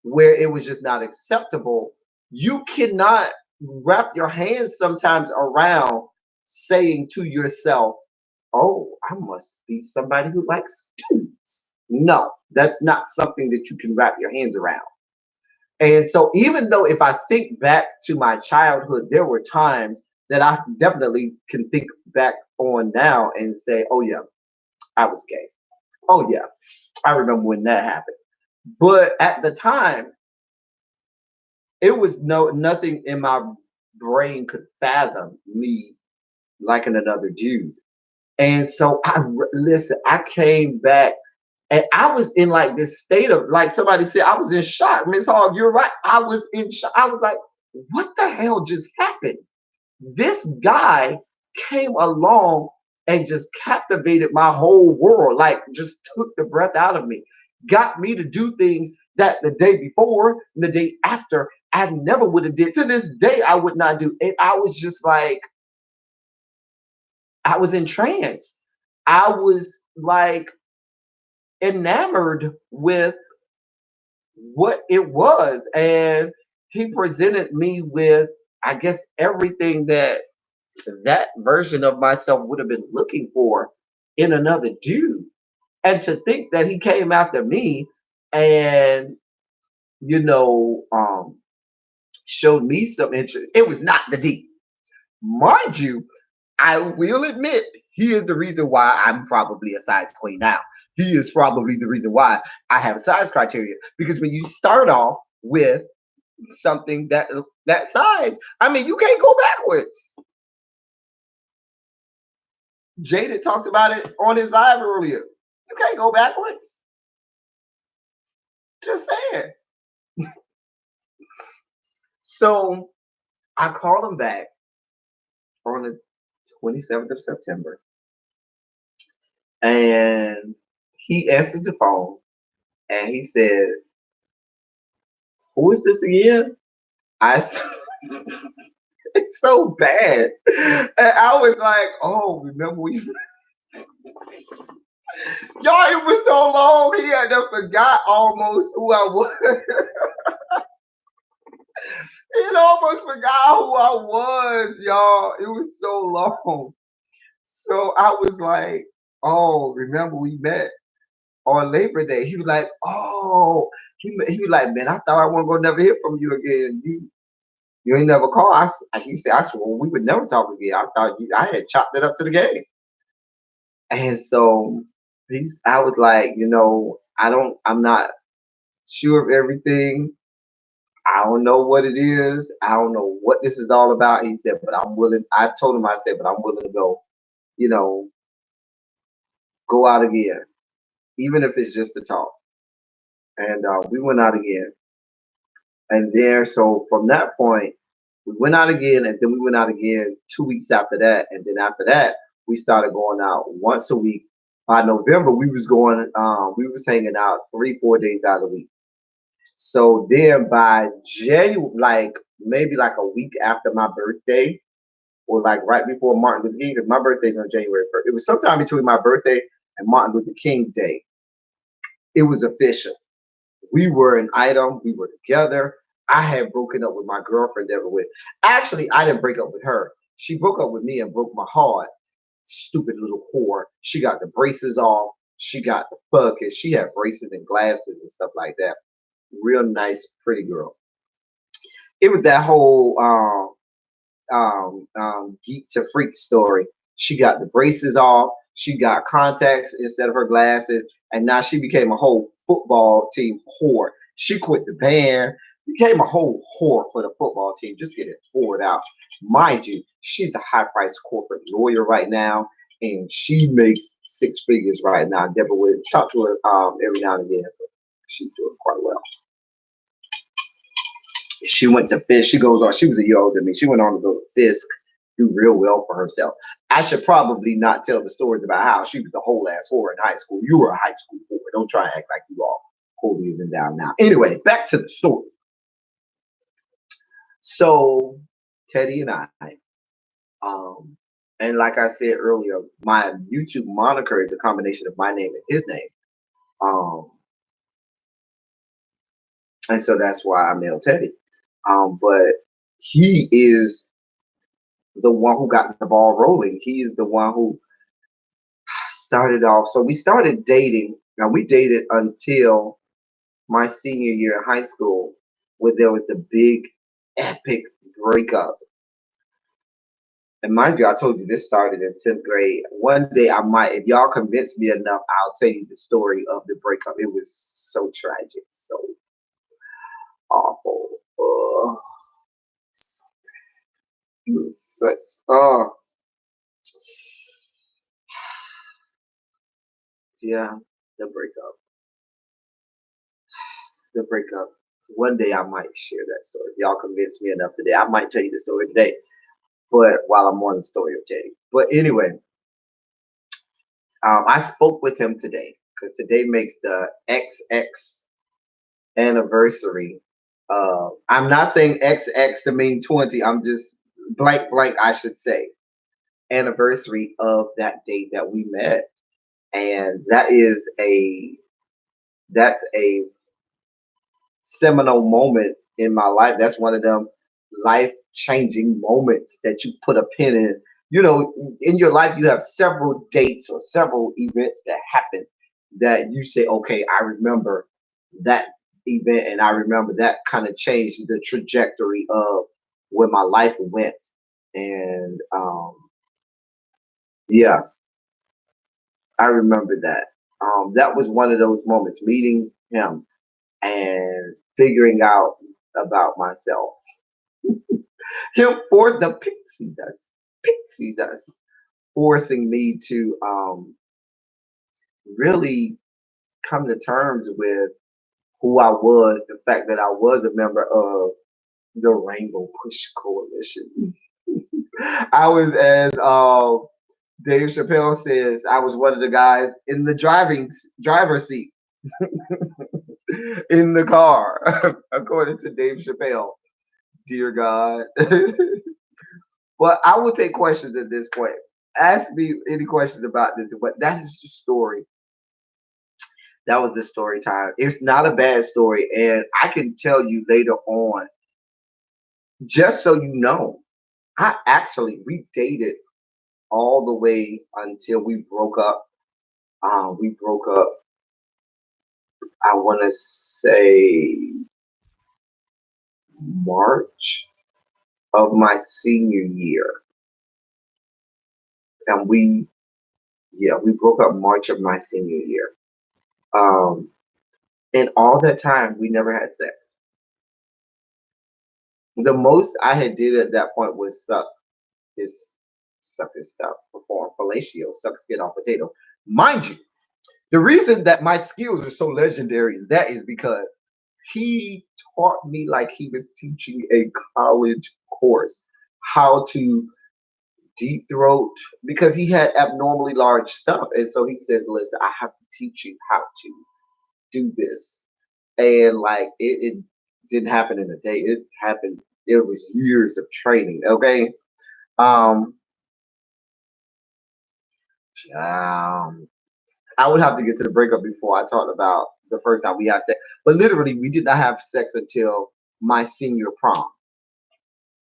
where it was just not acceptable, you cannot wrap your hands sometimes around saying to yourself, "Oh, I must be somebody who likes dudes." No, that's not something that you can wrap your hands around. And so, even though if I think back to my childhood, there were times that I definitely can think back on now and say, "Oh, yeah, I was gay. Oh, yeah, I remember when that happened." But at the time, it was nothing in my brain could fathom me liking another dude. And so listen, I came back and I was in like this state of, like somebody said, I was in shock. Miss Hall, you're right. I was in shock. I was like, what the hell just happened? This guy came along and just captivated my whole world, like just took the breath out of me, got me to do things that the day before, the day after, I never would have did. To this day, I would not do. And I was just like, I was entranced. I was like enamored with what it was. And he presented me with, I guess, everything that version of myself would have been looking for in another dude. And to think that he came after me and, you know, um, showed me some interest. It was not the D. Mind you, I will admit, he is the reason why I'm probably a size queen now. He is probably the reason why I have a size criteria. Because when you start off with something that size, I mean, you can't go backwards. Jaded talked about it on his live earlier. You can't go backwards. Just saying. So I called him back on the 27th of September, and he answers the phone and he says, "Who is this again?" I it's so bad. And I was like, "Oh, remember we y'all, it was so long he had to forgot almost who I was." He almost forgot who I was, y'all. It was so long. So I was like, "Oh, remember we met on Labor Day?" He was like, "Oh," he was like, "Man, I thought I wasn't gonna never hear from you again. You ain't never call." He said, "I swore we would never talk again. I thought I had chopped it up to the game." And so I was like, I'm not sure of everything. I don't know what it is. I don't know what this is all about. He said, "But I'm willing." I told him, I said, "But I'm willing to you know, go out again, even if it's just to talk." And we went out again. And there, so from that point, we went out again, and then we went out again 2 weeks after that. And then after that, we started going out once a week. By November, we was hanging out 3, 4 days out of the week. So then by January, like maybe like a week after my birthday, or like right before Martin Luther King, because my birthday's on January 1st. It was sometime between my birthday and Martin Luther King Day. It was official. We were an item. We were together. I had broken up with my girlfriend ever with. Actually, I didn't break up with her. She broke up with me and broke my heart. Stupid little whore. She got the braces off. She got the bucket. She had braces and glasses and stuff like that. Real nice, pretty girl. It was that whole geek to freak story. She got the braces off. She got contacts instead of her glasses, and now she became a whole football team whore. She quit the band, became a whole whore for the football team. Just get it poured out. Mind you, she's a high-priced corporate lawyer right now, and she makes six figures right now. Deborah would talk to her every now and again, but she's doing quite well. She went to Fisk. She goes on. She was a year older than me. She went on to go to Fisk, do real well for herself. I should probably not tell the stories about how she was a whole ass whore in high school. You were a high school whore. Don't try to act like you all holier than thou now. Anyway, back to the story. So Teddy and I, um, and like I said earlier, my YouTube moniker is a combination of my name and his name. Um, and so that's why I mail Teddy. But he is the one who got the ball rolling. He is the one who started off. So we started dating. Now we dated until my senior year in high school, where there was the big epic breakup. And mind you, I told you this started in 10th grade. One day I might, if y'all convince me enough, I'll tell you the story of the breakup. It was so tragic, so awful. So- it was such, yeah, the breakup. The breakup. One day I might share that story. If y'all convince me enough today, I might tell you the story today. But while I'm on the story of Teddy. But anyway, I spoke with him today because today makes the XX anniversary. I'm not saying XX to mean 20. I'm just blank blank. I should say anniversary of that date that we met, and that's a seminal moment in my life. That's one of them life changing moments that you put a pin in. You know, in your life, you have several dates or several events that happen that you say, okay, I remember that event and I remember that kind of changed the trajectory of where my life went. And yeah, I remember that. That was one of those moments, meeting him and figuring out about myself. Him for the pixie dust, forcing me to really come to terms with who I was, the fact that I was a member of the Rainbow Push Coalition. I was, as Dave Chappelle says, I was one of the guys in the driver seat in the car, according to Dave Chappelle. Dear God. Well, I will take questions at this point. Ask me any questions about this, but that is the story. That was the story time. It's not a bad story, and I can tell you later on, just so you know, we dated all the way until we broke up. We broke up, I want to say March of my senior year, and we broke up March of my senior year. Um, and all that time, we never had sex. The most I had did at that point was his suck his stuff, perform fellatio, suck skin off potato. Mind you, the reason that my skills are so legendary, that is because he taught me like he was teaching a college course how to deep throat, because he had abnormally large stuff. And so he said, listen, I have to teach you how to do this. And like it didn't happen in a day. It happened, it was years of training. Okay. Um um I would have to get to the breakup before I talked about the first time we had sex. But literally, we did not have sex until my senior prom.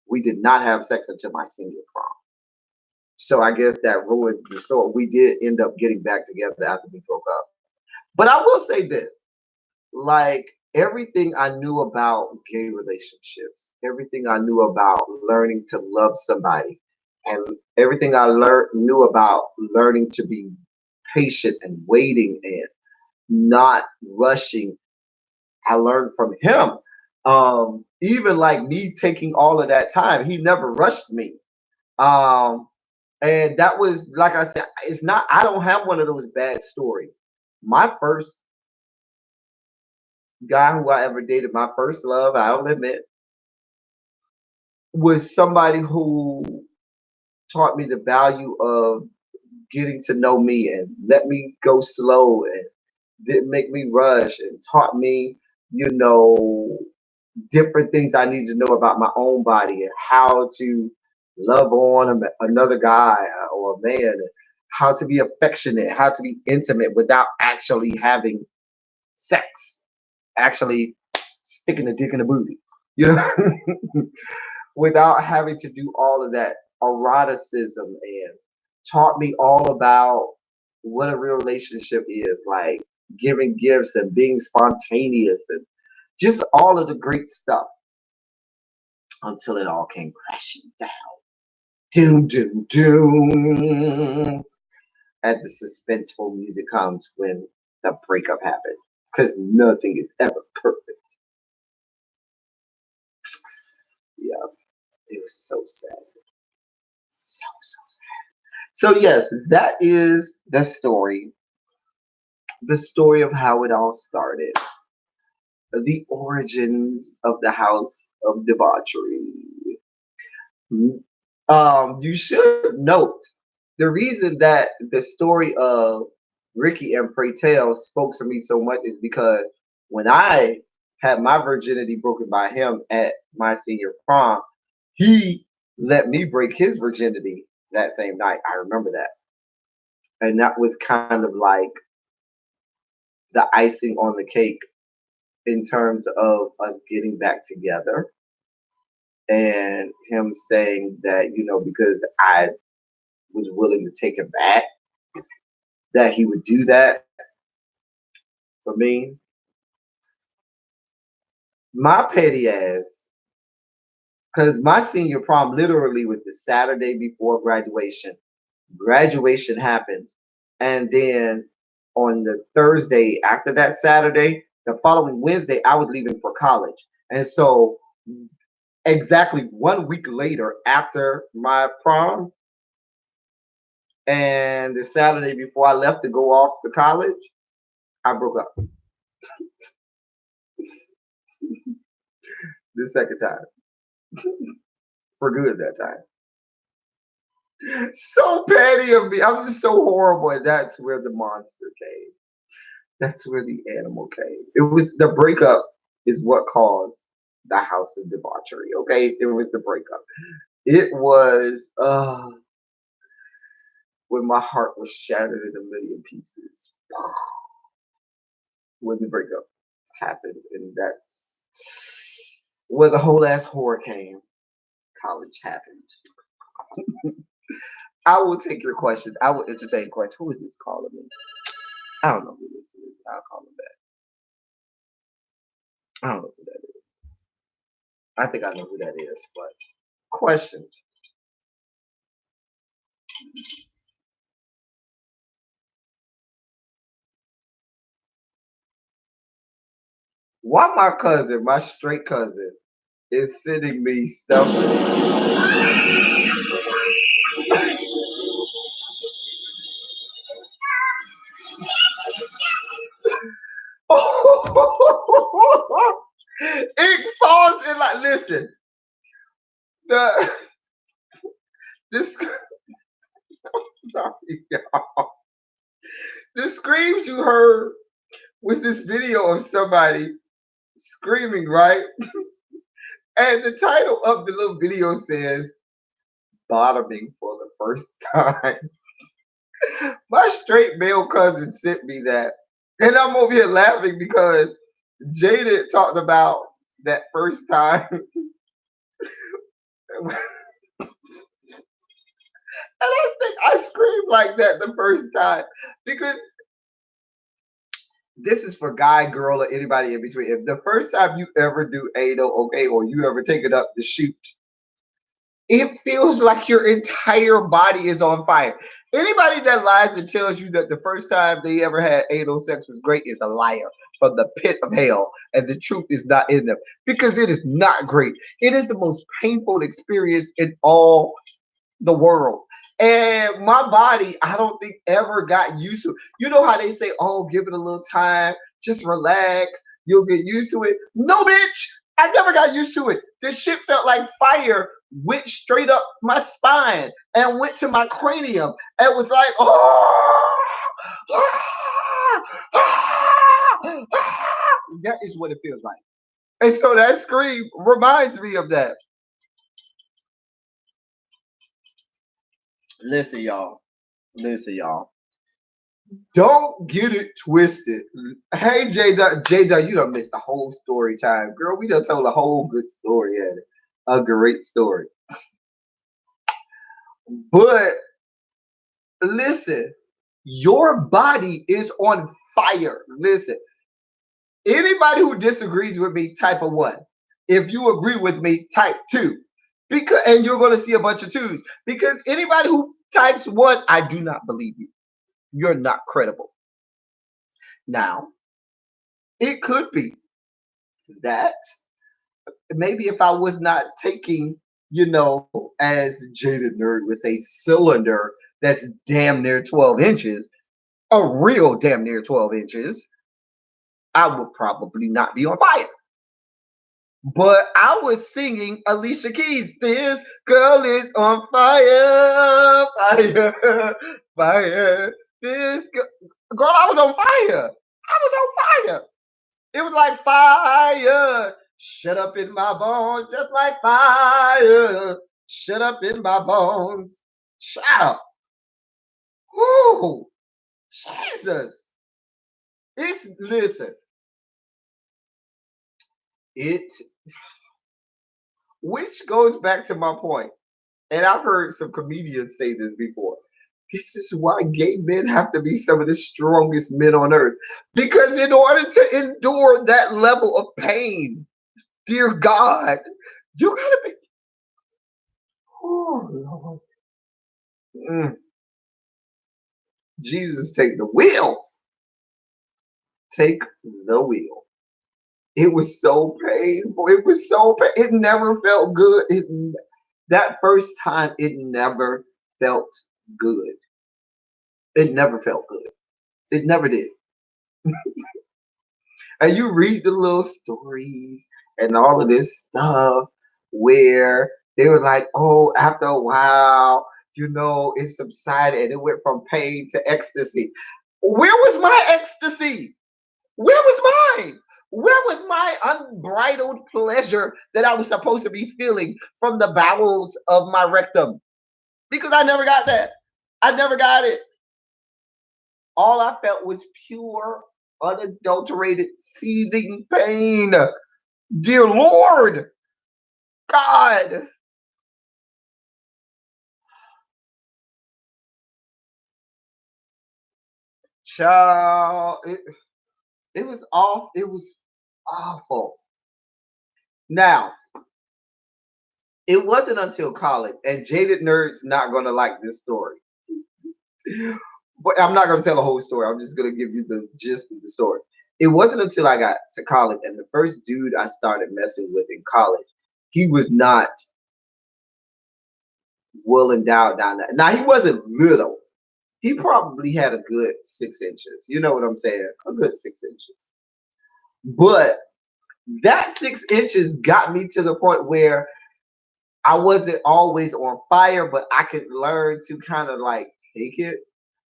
We did not have sex until my senior prom. So I guess that ruined the story. We did end up getting back together after we broke up. But I will say this, like everything I knew about gay relationships, everything I knew about learning to love somebody, and everything I learned knew about learning to be patient and waiting and not rushing, I learned from him. Even like me taking all of that time, he never rushed me. Um, and that was, like I said, it's not, I don't have one of those bad stories. My first guy who I ever dated, my first love, I'll admit, was somebody who taught me the value of getting to know me and let me go slow and didn't make me rush and taught me, you know, different things I need to know about my own body and how to love on another guy or a man, and how to be affectionate, how to be intimate without actually having sex, actually sticking a dick in the booty, you know, without having to do all of that eroticism, and taught me all about what a real relationship is like, giving gifts and being spontaneous and just all of the great stuff until it all came crashing down. Doom, doom, doom. As the suspenseful music comes when the breakup happened. Because nothing is ever perfect. Yeah, it was so sad. So, so sad. So, yes, that is the story. The story of how it all started. The origins of the house of debauchery. You should note the reason that the story of Ricky and Pray Tell spoke to me so much is because when I had my virginity broken by him at my senior prom, he let me break his virginity that same night. I remember that. And that was kind of like the icing on the cake in terms of us getting back together and him saying that, because I was willing to take it back, that he would do that for me. My petty ass, because my senior prom literally was the Saturday before graduation. Graduation happened. And then on the Thursday after that Saturday, the following Wednesday, I was leaving for college. And so, exactly 1 week later, after my prom and the Saturday before I left to go off to college, I broke up the second time for good that time. So petty of me. I'm just so horrible. And that's where the monster came. That's where the animal came. It was the breakup is what caused the house of debauchery. Okay. It was the breakup. It was when my heart was shattered in a million pieces. When the breakup happened. And that's where the whole ass horror came. College happened. I will take your questions. I will entertain questions. Who is this calling me? I don't know who this is. I'll call him back. I don't know who that is. I think I know who that is, but questions. Why my cousin, my straight cousin, is sending me stuff? It falls in like, listen, the this sorry, y'all. The screams you heard was this video of somebody screaming, right? And the title of the little video says bottoming for the first time. My straight male cousin sent me that. And I'm over here laughing because Jada talked about that first time. And I think I screamed like that the first time because this is for guy, girl, or anybody in between. If the first time you ever do anal, okay, or you ever take it up to shoot, it feels like your entire body is on fire. Anybody that lies and tells you that the first time they ever had anal sex was great is a liar from the pit of hell, and the truth is not in them because it is not great. It is the most painful experience in all the world. And my body, I don't think ever got used to it. You know how they say, oh, give it a little time, just relax, you'll get used to it. No, bitch, I never got used to it. This shit felt like fire went straight up my spine and went to my cranium. And was like, oh, ah, ah, ah. That is what it feels like. And so that scream reminds me of that. Listen, y'all. Listen, y'all. Don't get it twisted. Hey, J Dot, you done missed the whole story time. Girl, we done told a whole good story at it. A great story. But listen, your body is on fire. Listen, anybody who disagrees with me, type a one. If you agree with me, type two. Because and you're gonna see a bunch of twos. Because anybody who types one, I do not believe you. You're not credible. Now, it could be that maybe if I was not taking, as Jaded Nerd would say, cylinder that's damn near 12 inches, a real damn near 12 inches, I would probably not be on fire. But I was singing Alicia Keys. This girl is on fire, fire, fire. Girl, I was on fire. I was on fire. It was like fire. Shut up in my bones, just like fire. Shut up in my bones. Shut up. Whoo, Jesus. It's listen. It which goes back to my point, and I've heard some comedians say this before. This is why gay men have to be some of the strongest men on earth. Because in order to endure that level of pain, dear God, you gotta be. Oh, Lord. Mm. Jesus, take the wheel. Take the wheel. It was so painful. It was so It never felt good. That first time, it never felt good. It never felt good. It never did. And you read the little stories and all of this stuff where they were like, oh, after a while, it subsided and it went from pain to ecstasy. Where was my ecstasy? Where was mine? Where was my unbridled pleasure that I was supposed to be feeling from the bowels of my rectum? Because I never got that. I never got it. All I felt was pure, unadulterated, seething pain. Dear Lord, God. Child, it was off. It was awful. Now, it wasn't until college, and Jaded Nerd's not going to like this story. But I'm not going to tell the whole story. I'm just going to give you the gist of the story. It wasn't until I got to college, and the first dude I started messing with in college, he was not well endowed down there. Now, he wasn't little. He probably had a good 6 inches. You know what I'm saying? A good 6 inches. But that 6 inches got me to the point where I wasn't always on fire, but I could learn to kind of like take it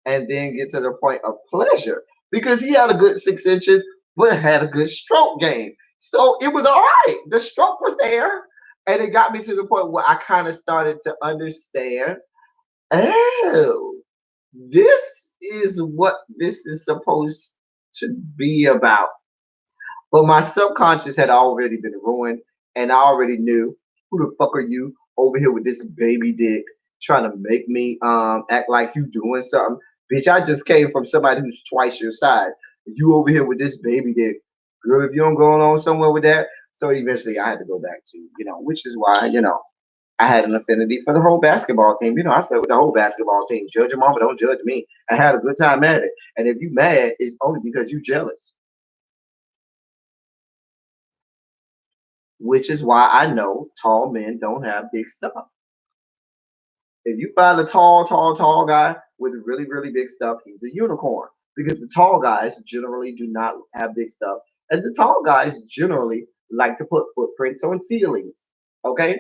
and then get to the point of pleasure because he had a good 6 inches, but had a good stroke game. So it was all right. The stroke was there. And it got me to the point where I kind of started to understand, oh, this is what this is supposed to be about. But my subconscious had already been ruined, and I already knew who the fuck are you over here with this baby dick trying to make me act like you doing something. Bitch, I just came from somebody who's twice your size. You over here with this baby dick. Girl, if you don't go on somewhere with that. So eventually I had to go back to, which is why, I had an affinity for the whole basketball team. I slept with the whole basketball team. Judge your mama, don't judge me. I had a good time at it. And if you mad, it's only because you jealous. Which is why I know tall men don't have big stuff. If you find a tall guy with really, really big stuff, he's a unicorn. Because the tall guys generally do not have big stuff. And the tall guys generally like to put footprints on ceilings. Okay?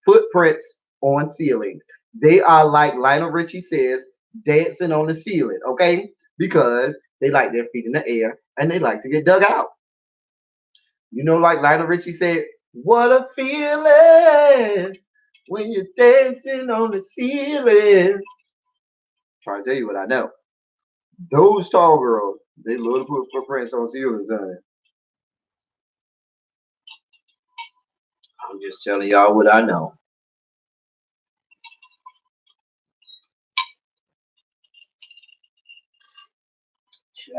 Footprints on ceilings. They are like Lionel Richie says, dancing on the ceiling, okay? Because they like their feet in the air and they like to get dug out. Like Lionel Richie said, what a feeling when you're dancing on the ceiling. Trying to tell you what I know. Those tall girls, they love to put footprints on ceilings, honey. I'm just telling y'all what I know.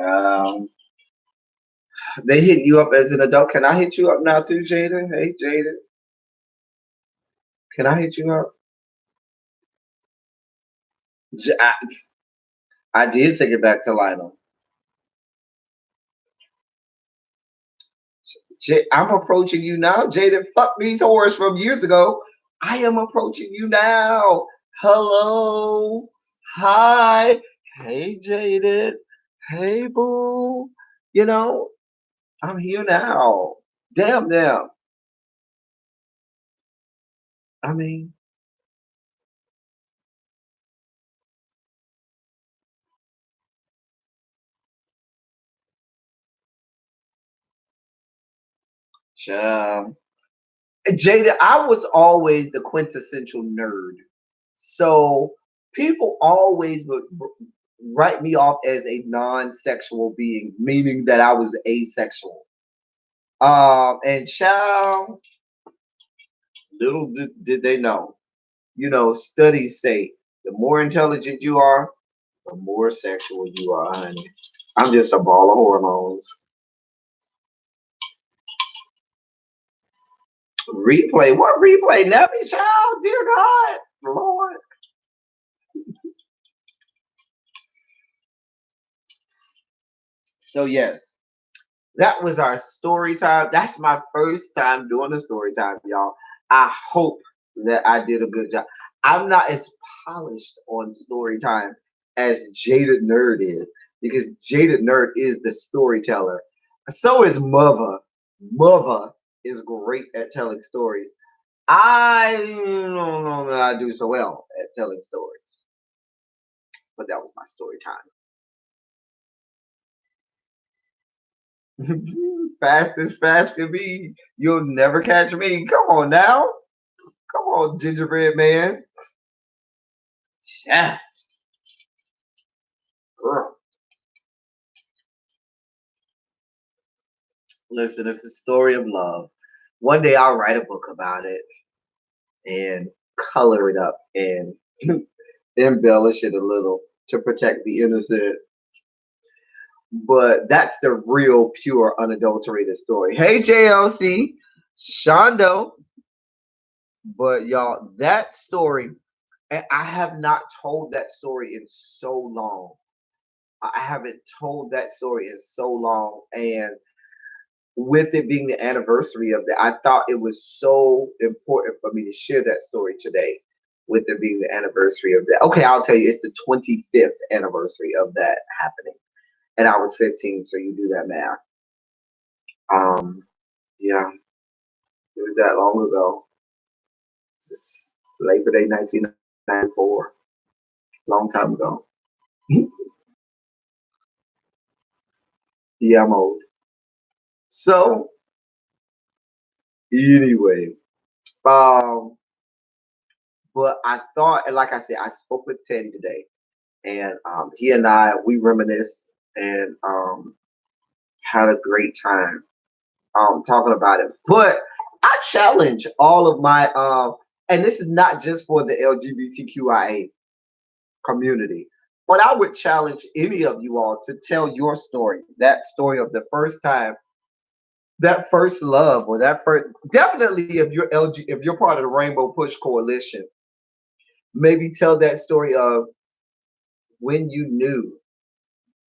Um, they hit you up as an adult. Can I hit you up now too, Jaden? Hey, Jaden. Can I hit you up? I did take it back to Lionel. I'm approaching you now, Jaden. Fuck these whores from years ago. I am approaching you now. Hello. Hi. Hey, Jaden. Hey, boo. You know, I'm here now. Damn them. I mean, child. Jada, I was always the quintessential nerd. So people always would write me off as a non-sexual being, meaning that I was asexual. And child, little did they know. Studies say the more intelligent you are, the more sexual you are, honey. I'm just a ball of hormones. Replay? What replay? Nappy child? Dear God, Lord. So yes, that was our story time. That's my first time doing a story time, y'all. I hope that I did a good job. I'm not as polished on story time as Jaded Nerd is, because Jaded Nerd is the storyteller. So is Mother. Mother is great at telling stories. I don't know that I do so well at telling stories, but that was my story time. Fast as fast can be. You'll never catch me. Come on now. Come on, gingerbread man. Yeah. Girl. Listen, it's a story of love. One day I'll write a book about it and color it up and embellish it a little to protect the innocent. But that's the real, pure, unadulterated story. Hey, JLC, Shondo. But y'all, that story, and I have not told that story in so long. I haven't told that story in so long. And with it being the anniversary of that, I thought it was so important for me to share that story today, with it being the anniversary of that. Okay, I'll tell you, it's the 25th anniversary of that happening. And I was 15, so you do that math. Um, yeah, it was that long ago. It's Labor Day 1994, long time ago. Yeah, I'm old. So, anyway, um, but I thought, and like I said, I spoke with Teddy today, and he and we reminisced and had a great time talking about it. But I challenge all of my and this is not just for the LGBTQIA community, but I would challenge any of you all to tell your story, that story of the first time, that first love, or that first, definitely if you're if you're part of the Rainbow Push Coalition, maybe tell that story of when you knew,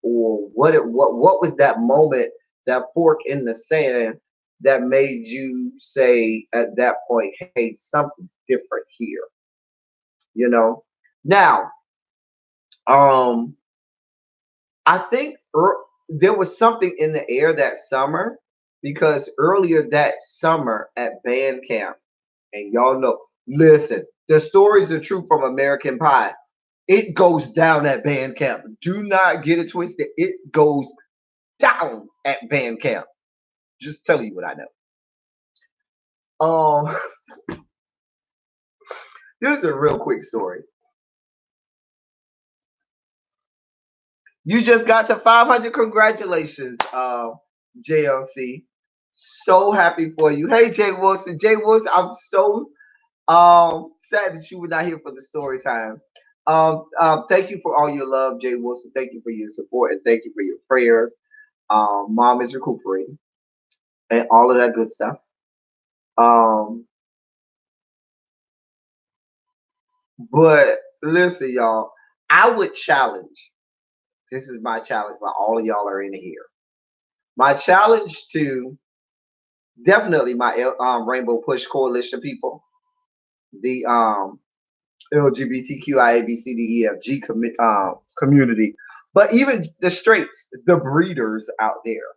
or what was that moment, that fork in the sand that made you say at that point, hey, something's different here, you know. Now, um, I think there was something in the air that summer because earlier that summer at band camp, and y'all know, listen, the stories are true from American Pie. It goes down at band camp. Do not get it twisted. It goes down at band camp. Just telling you what I know. Um, this is a real quick story. You just got to 500. Congratulations, JLC. So happy for you. Hey, Jay Wilson. Jay Wilson, I'm so sad that you were not here for the story time. Thank you for all your love, Jay Wilson. Thank you for your support and thank you for your prayers. Mom is recuperating and all of that good stuff. Um, but listen, y'all, I would challenge. This is my challenge while all of y'all are in here. My challenge to definitely my Rainbow Push Coalition people, the LGBTQIABCDEFG community, but even the straights, the breeders out there.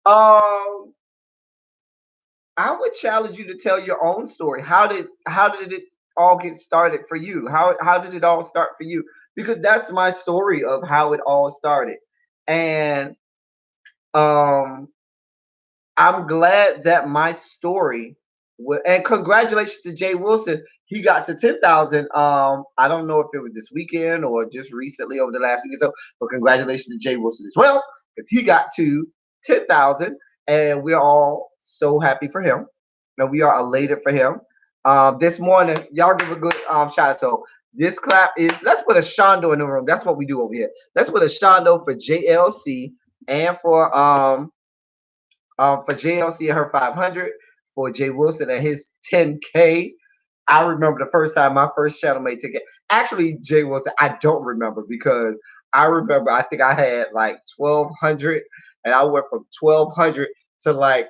um, I would challenge you to tell your own story. How did it all get started for you? How did it all start for you? Because that's my story of how it all started, and um, I'm glad that my story and congratulations to Jay Wilson. He got to 10,000. I don't know if it was this weekend or just recently over the last week or so, but congratulations to Jay Wilson as well because he got to 10,000, and we're all so happy for him. And we are elated for him. This morning, y'all give a good shout out. So this clap is let's put a shondo in the room. That's what we do over here. Let's put a shondo for JLC and for JLC and her 500, for Jay Wilson and his 10K. I remember the first time my first channel made 10K. Actually, Jay Wilson, I don't remember because I remember I think I had like 1,200 and I went from 1,200 to like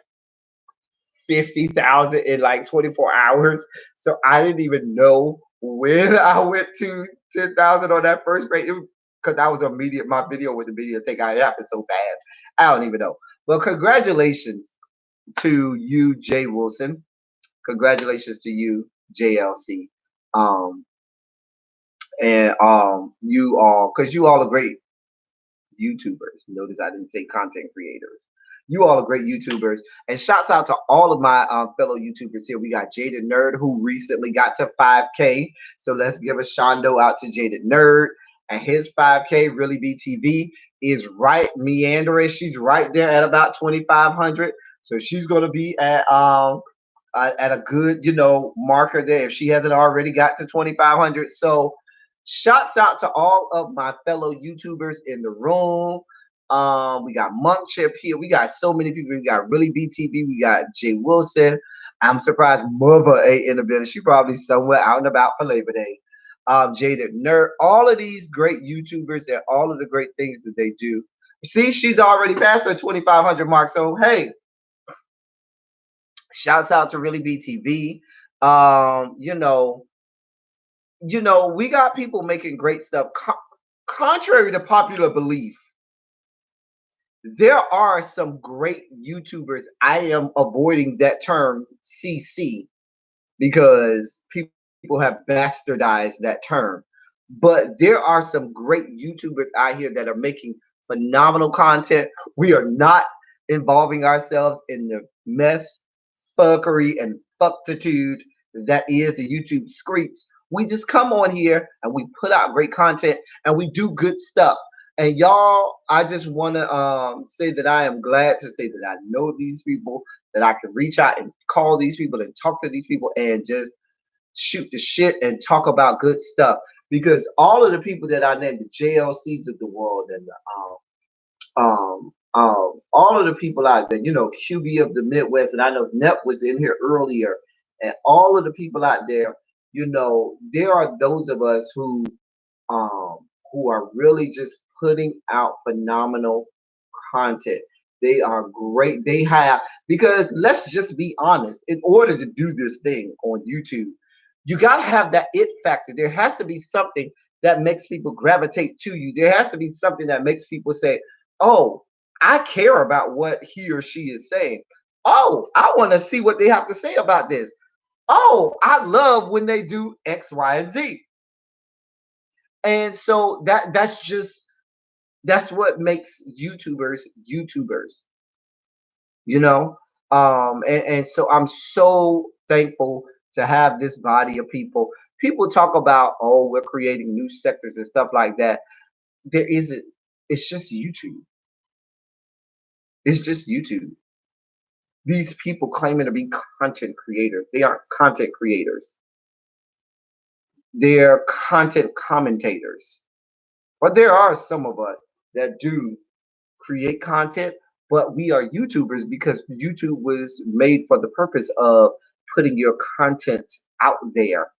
50,000 in like 24 hours. So I didn't even know when I went to 10,000 on that first grade because that was immediate. My video with the video take out. It happened so fast. I don't even know. But congratulations to you, Jay Wilson. Congratulations to you, JLC. Um, and you all, because you all are great YouTubers. Notice I didn't say content creators. You all are great YouTubers. And shouts out to all of my fellow YouTubers here. We got Jaded Nerd, who recently got to 5K. So let's give a shondo out to Jaded Nerd. And his 5K, Really BTV, is right meandering. She's right there at about 2,500. So she's going to be at a good, marker there if she hasn't already got to 2,500. So shouts out to all of my fellow YouTubers in the room. We got Monk Chip here. We got so many people. We got Really BTV. We got Jay Wilson. I'm surprised Mother ain't in the building. She probably somewhere out and about for Labor Day. Jaded Nerd. All of these great YouTubers and all of the great things that they do. See, she's already past her 2,500 mark. So hey, shouts out to Really BTV. We got people making great stuff. Contrary to popular belief, there are some great YouTubers. I am avoiding that term CC because people have bastardized that term. But there are some great YouTubers out here that are making phenomenal content. We are not involving ourselves in the mess, fuckery, and fucktitude that is the YouTube streets. We just come on here and we put out great content and we do good stuff. And y'all, I just want to say that I am glad to say that I know these people, that I can reach out and call these people and talk to these people and just shoot the shit and talk about good stuff. Because all of the people that I named, the JLCs of the world and all of the people out there, QB of the Midwest, and I know Nep was in here earlier, and all of the people out there, there are those of us um, who are really just putting out phenomenal content. They are great. They have, because let's just be honest, in order to do this thing on YouTube, you got to have that it factor. There has to be something that makes people gravitate to you. There has to be something that makes people say, oh, I care about what he or she is saying. Oh, I want to see what they have to say about this. Oh, I love when they do X, Y, and Z. And so that's what makes YouTubers YouTubers, you know. And so I'm so thankful to have this body of people. People talk about, oh, we're creating new sectors and stuff like that. There isn't. It's just YouTube. It's just YouTube. These people claiming to be content creators. They aren't content creators. They're content commentators. But there are some of us that do create content, but we are YouTubers because YouTube was made for the purpose of putting your content out there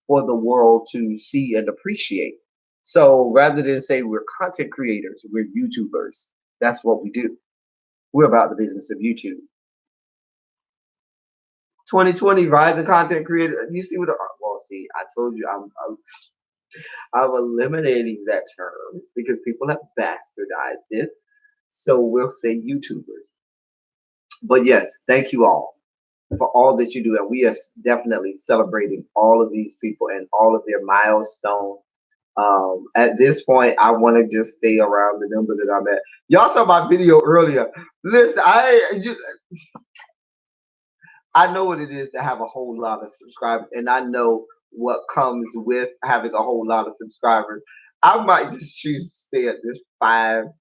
for the world to see and appreciate. So rather than say we're content creators, we're YouTubers. That's what we do. We're about the business of YouTube. 2020 rising content creator. You see what? Well, see, I told you I'm eliminating that term because people have bastardized it. So we'll say YouTubers. But yes, thank you all for all that you do, and we are definitely celebrating all of these people and all of their milestone. At this point, I want to just stay around the number that I'm at. Y'all saw my video earlier. Listen, I know what it is to have a whole lot of subscribers, and I know what comes with having a whole lot of subscribers. I might just choose to stay at this 500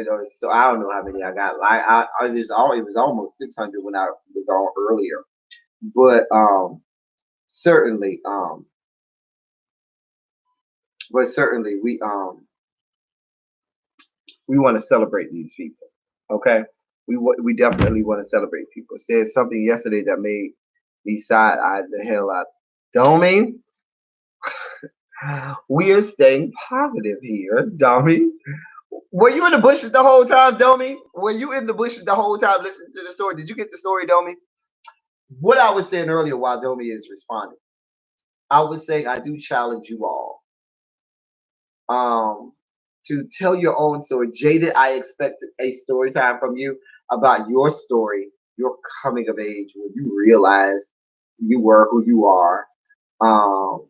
or so. I don't know how many I got. Like I just it was almost 600 when I was on earlier. But certainly, certainly we want to celebrate these people. Okay, we definitely want to celebrate people. Said something yesterday that made me side eye the hell out. Domi, we are staying positive here, Domi. Were you in the bushes the whole time, Domi? Were you in the bushes the whole time listening to the story? Did you get the story, Domi? What I was saying earlier while Domi is responding, I was saying I do challenge you all um, to tell your own story. Jaded, I expect a story time from you about your story, your coming of age, when you realized you were who you are. Um,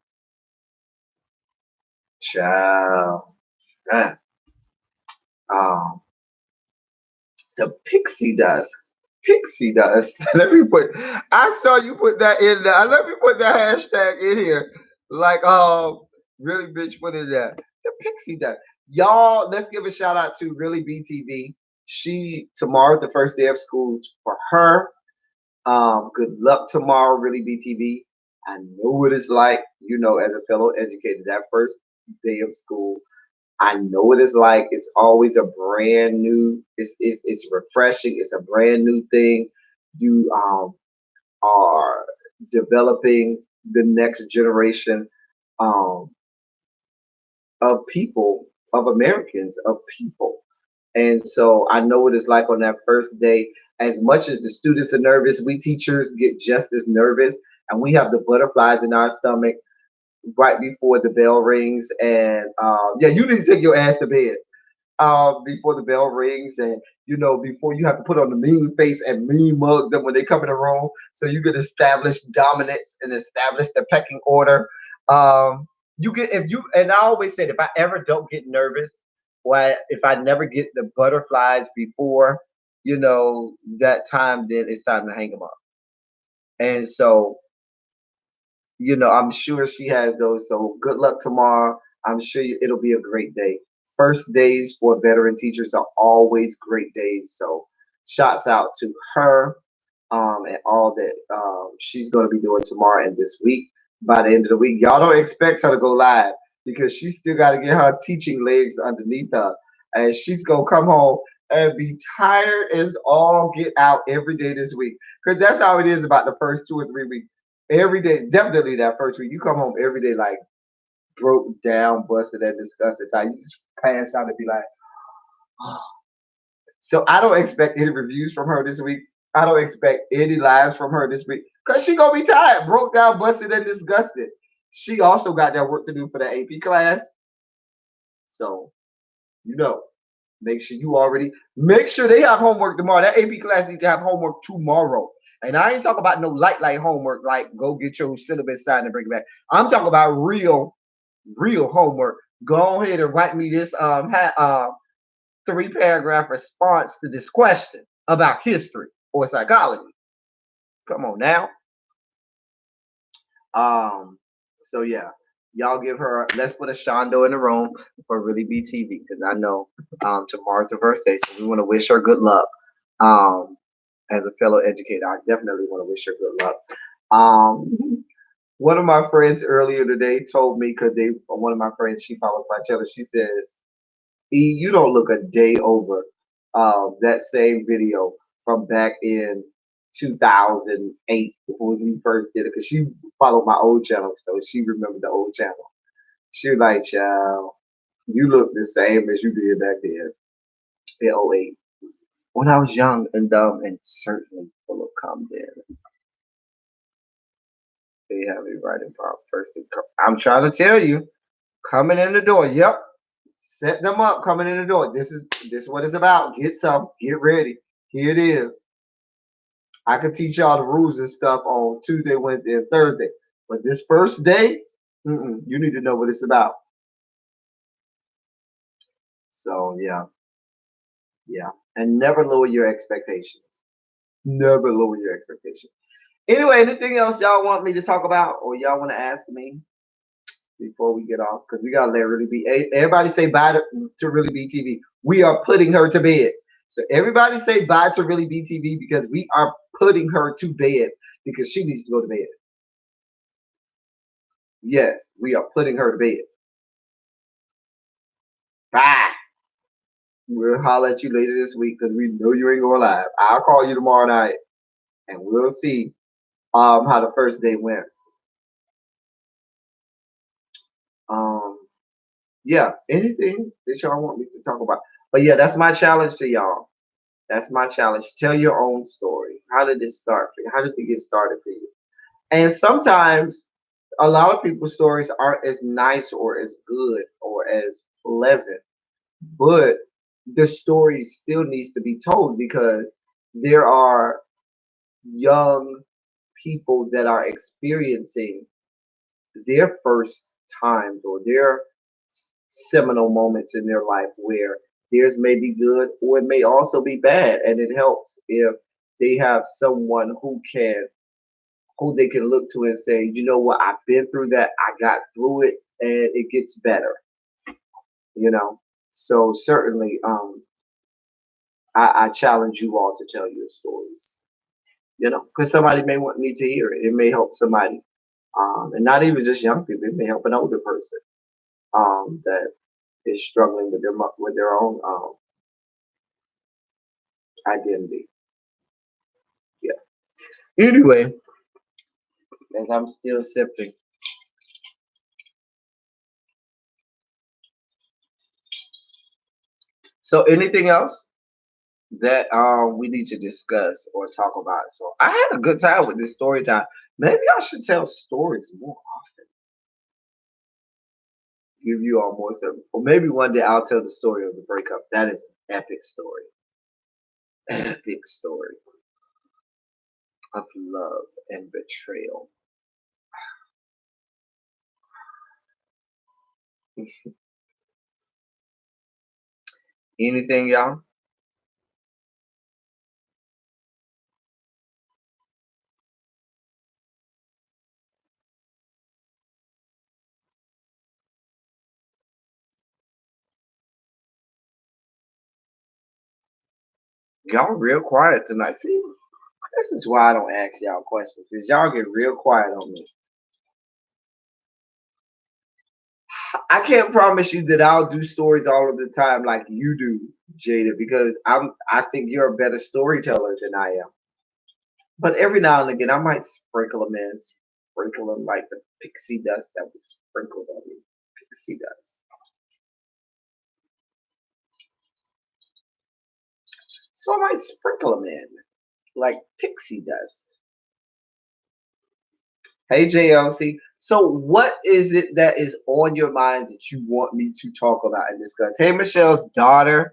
Child, man, um, the pixie dust. Pixie dust. Let me put. I saw you put that in there. Let me put that hashtag in here. Like, really, bitch, put it there. The pixie dust. Y'all, let's give a shout out to Really BTV. She tomorrow's the first day of school for her. Good luck tomorrow, Really BTV. I know what it's like, as a fellow educator, that first day of school. I know what it's like. It's always a brand new. It's refreshing. It's a brand new thing. You are developing the next generation um, of people, of Americans, of people. And so I know what it's like on that first day. As much as the students are nervous, we teachers get just as nervous, and we have the butterflies in our stomach right before the bell rings. And yeah, you need to take your ass to bed before the bell rings, and before you have to put on the mean face and mean mug them when they come in the room, so you can establish dominance and establish the pecking order. You get if you and I always said if I ever don't get nervous, or if I never get the butterflies before that time, then it's time to hang them up. And so I'm sure she has those. So good luck tomorrow. I'm sure it'll be a great day. First days for veteran teachers are always great days. So shouts out to her and all that she's going to be doing tomorrow and this week. By the end of the week, y'all don't expect her to go live because she's still got to get her teaching legs underneath her. And she's going to come home and be tired as all get out every day this week. Because that's how it is about the first 2 or 3 weeks. Every day, definitely that first week, you come home every day like broke down, busted, and disgusted. You just pass out and be like, oh. So I don't expect any reviews from her this week. I don't expect any lives from her this week because she gonna be tired, broke down, busted, and disgusted. She also got that work to do for the AP class. So, you know, Make sure they have homework tomorrow. That AP class needs to have homework tomorrow. And I ain't talking about no light homework, like go get your syllabus signed and bring it back. I'm talking about real homework. Go ahead and write me this 3-paragraph response to this question about history or psychology. Come on now. So yeah, y'all give her. Let's put a Shondo in the room for Really BTV because I know tomorrow's the first day, so we want to wish her good luck. As a fellow educator, I definitely want to wish her good luck. One of my friends earlier today told me because one of my friends she follows my channel. She says, "E, you don't look a day over that same video from back in 2008 when we first did it." Because she followed my old channel, so she remembered the old channel. She was like, "Child, you look the same as you did back then in '08 when I was young and dumb and certainly full of confidence." They have a writing prompt first. I'm trying to tell you, coming in the door. Yep, set them up coming in the door. This is what it's about. Get some. Get ready. Here it is. I could teach y'all the rules and stuff on Tuesday, Wednesday, and Thursday. But this first day, you need to know what it's about. So yeah, and never lower your expectations. Never lower your expectations. Anyway, anything else y'all want me to talk about, or y'all want to ask me before we get off? Because we gotta let Really Be. Everybody say bye to Really Be TV. We are putting her to bed. So everybody say bye to Really Be TV because we are putting her to bed because she needs to go to bed. Yes, we are putting her to bed. Bye. We'll holler at you later this week because we know you ain't going live. I'll call you tomorrow night and we'll see how the first day went. Um yeah, anything that y'all want me to talk about. But yeah, that's my challenge to y'all. That's my challenge. Tell your own story. How did it start for you? How did it get started for you? And sometimes a lot of people's stories aren't as nice or as good or as pleasant, but the story still needs to be told because there are young people that are experiencing their first times or their seminal moments in their life where theirs may be good or it may also be bad, and it helps if they have someone who they can look to and say, you know what, I've been through that, I got through it, and it gets better. You know, so certainly, I challenge you all to tell your stories. You know, because somebody may want need to hear it. It may help somebody, and not even just young people. It may help an older person that is struggling with their own identity. Yeah. Anyway, as I'm still sipping. So, anything else that we need to discuss or talk about? So, I had a good time with this story time. Maybe I should tell stories more often. Give you all more stuff, or maybe one day I'll tell the story of the breakup. That is an epic story. Epic story of love and betrayal. Anything, y'all? Y'all real quiet tonight. See, this is why I don't ask y'all questions. Cause y'all get real quiet on me. I can't promise you that I'll do stories all of the time like you do, Jada, because I think you're a better storyteller than I am. But every now and again, I might sprinkle them in, sprinkle them like the pixie dust that was sprinkled on me. Pixie dust. So I might sprinkle them in like pixie dust. Hey JLC. So what is it that is on your mind that you want me to talk about and discuss? Hey Michelle's daughter.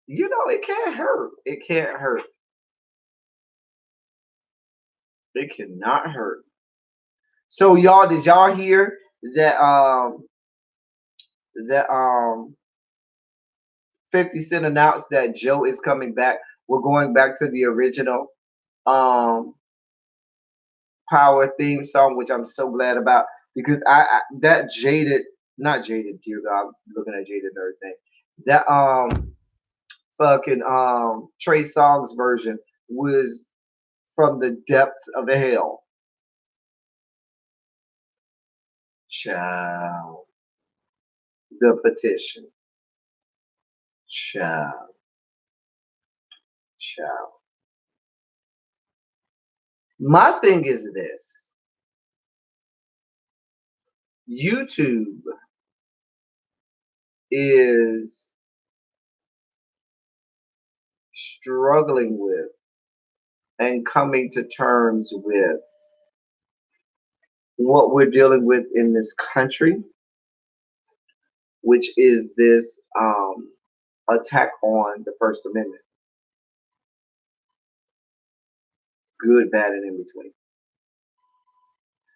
it can't hurt. It can't hurt. It cannot hurt. So y'all, did y'all hear that that 50 Cent announced that Joe is coming back? We're going back to the original um Power theme song, which I'm so glad about because I that jaded, not jaded, dear God, I'm looking at Jaded Nerd's name. That fucking Trey Songz version was from the depths of the hell. Child. The petition. Child. Child. My thing is this. YouTube is struggling with and coming to terms with what we're dealing with in this country, which is this attack on the First Amendment. Good, bad, and in between.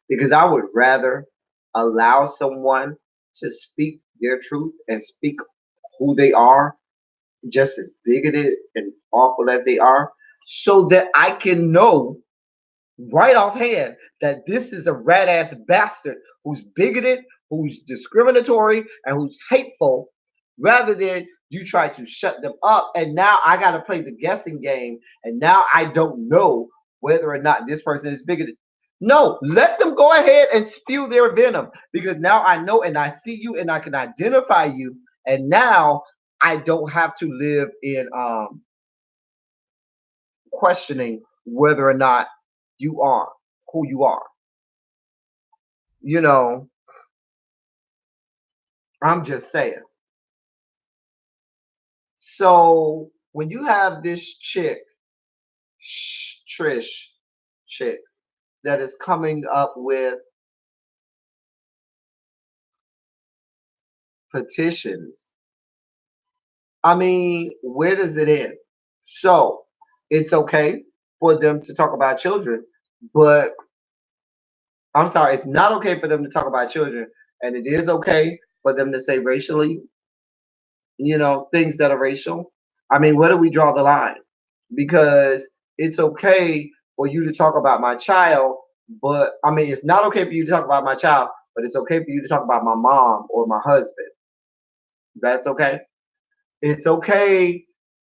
Because I would rather allow someone to speak their truth and speak who they are, just as bigoted and awful as they are, so that I can know right offhand that this is a rat ass bastard who's bigoted, who's discriminatory, and who's hateful, rather than you try to shut them up. And now I got to play the guessing game, and now I don't know whether or not this person is bigoted. No, let them go ahead and spew their venom because now I know and I see you and I can identify you. And now I don't have to live in questioning whether or not you are who you are. You know, I'm just saying. So when you have this chick, Trish chick, that is coming up with petitions, I mean, where does it end? So it's okay for them to talk about children, but I'm sorry, it's not okay for them to talk about children, and it is okay for them to say racially, things that are racial. I mean, where do we draw the line? Because it's okay for you to talk about my child, but I mean, it's not okay for you to talk about my child, but it's okay for you to talk about my mom or my husband. That's okay. It's okay.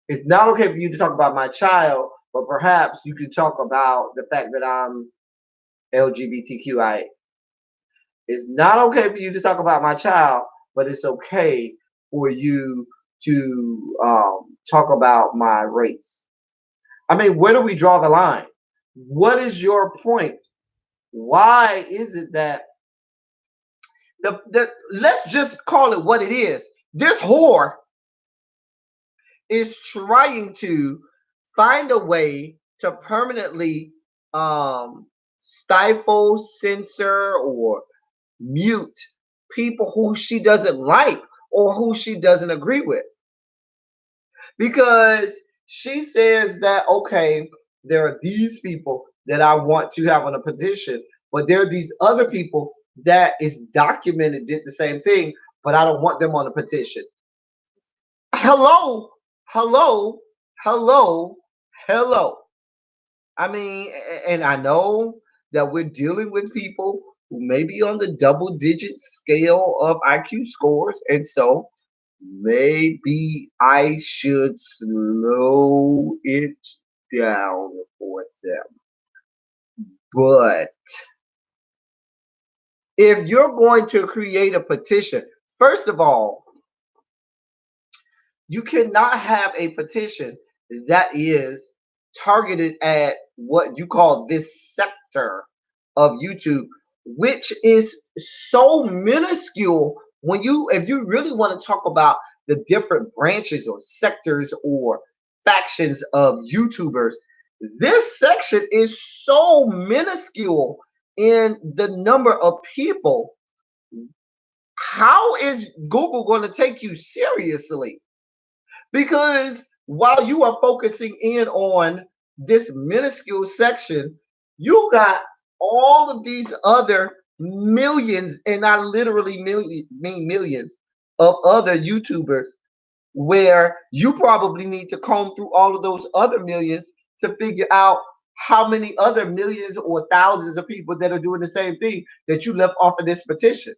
It's not okay for you to talk about my child, but perhaps you could talk about the fact that I'm LGBTQI. It's not okay for you to talk about my child, but it's okay for you to talk about my race. I mean, where do we draw the line? What is your point? Why is it that the let's just call it what it is? This whore is trying to find a way to permanently stifle, censor, or mute people who she doesn't like or who she doesn't agree with. Because she says that, okay, there are these people that I want to have on a petition, but there are these other people that is documented did the same thing, but I don't want them on a petition. Hello, hello, hello, hello. I mean, and I know that we're dealing with people who may be on the double digit scale of IQ scores. And so maybe I should slow it down for them. But if you're going to create a petition, first of all, you cannot have a petition that is targeted at what you call this sector of YouTube, which is so minuscule when if you really want to talk about the different branches or sectors or factions of YouTubers, this section is so minuscule in the number of people. How is Google going to take you seriously? Because while you are focusing in on this minuscule section, you got all of these other millions, and I literally mean millions of other YouTubers, where you probably need to comb through all of those other millions to figure out how many other millions or thousands of people that are doing the same thing that you left off of this petition.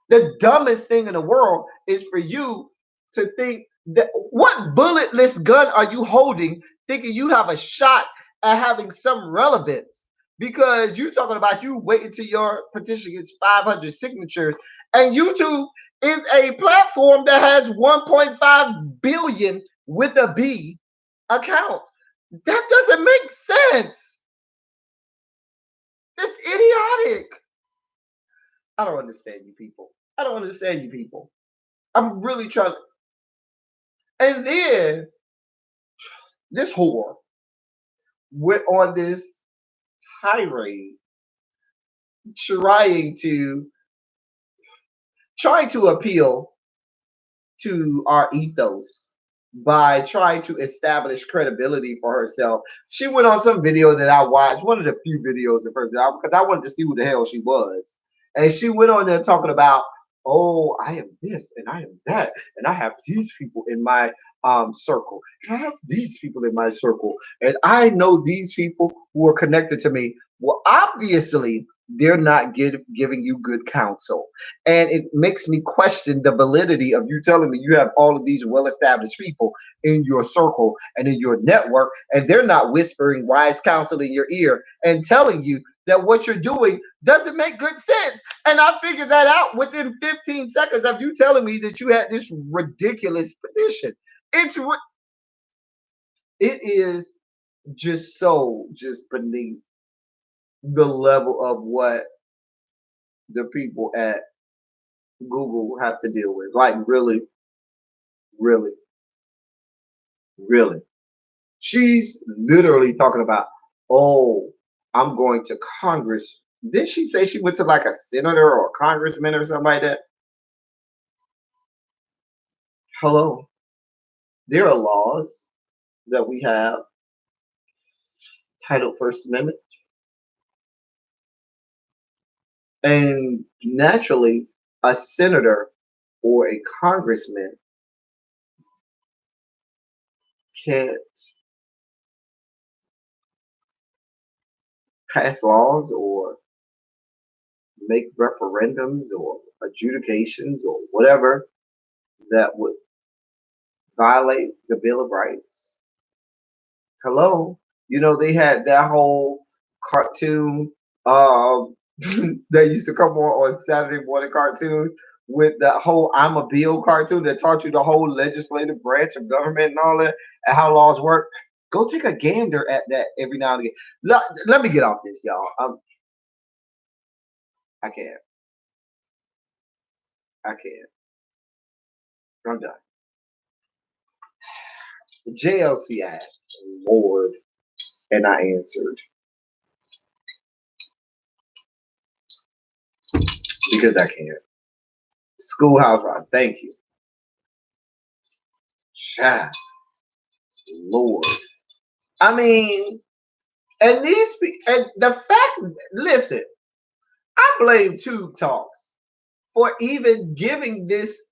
The dumbest thing in the world is for you to think that what bulletless gun are you holding thinking you have a shot at having some relevance, because you talking about you waiting till your petition gets 500 signatures, and YouTube is a platform that has 1.5 billion with a B accounts. That doesn't make sense. That's idiotic. I don't understand you people. I don't understand you people. I'm really trying to. And then this whore went on this tirade trying to trying to appeal to our ethos by trying to establish credibility for herself. She went on some video that I watched, one of the few videos of her, because I wanted to see who the hell she was. And she went on there talking about, oh, I am this and I am that, and I have these people in my circle, and I have these people in my circle, and I know these people who are connected to me. Well, obviously, they're not giving you good counsel. And it makes me question the validity of you telling me you have all of these well-established people in your circle and in your network, and they're not whispering wise counsel in your ear and telling you that what you're doing doesn't make good sense. And I figured that out within 15 seconds of you telling me that you had this ridiculous petition. It is just so just beneath the level of what the people at Google have to deal with. Like, really, really, really. She's literally talking about, oh, I'm going to Congress. Did she say she went to like a senator or a congressman or something like that? Hello. There are laws that we have, titled First Amendment, and naturally, a senator or a congressman can't pass laws or make referendums or adjudications or whatever that would violate the Bill of Rights. Hello, they had that whole cartoon um that used to come on Saturday morning cartoons with the whole I'm a Bill cartoon that taught you the whole legislative branch of government and all that and how laws work. Go take a gander at that every now and again. Let me get off this, y'all. I can't. I can't. I'm done. JLC asked, Lord, and I answered because I can't. Schoolhouse Rock, thank you. Child, Lord. I mean, and the fact, listen, I blame Tube Talks for even giving this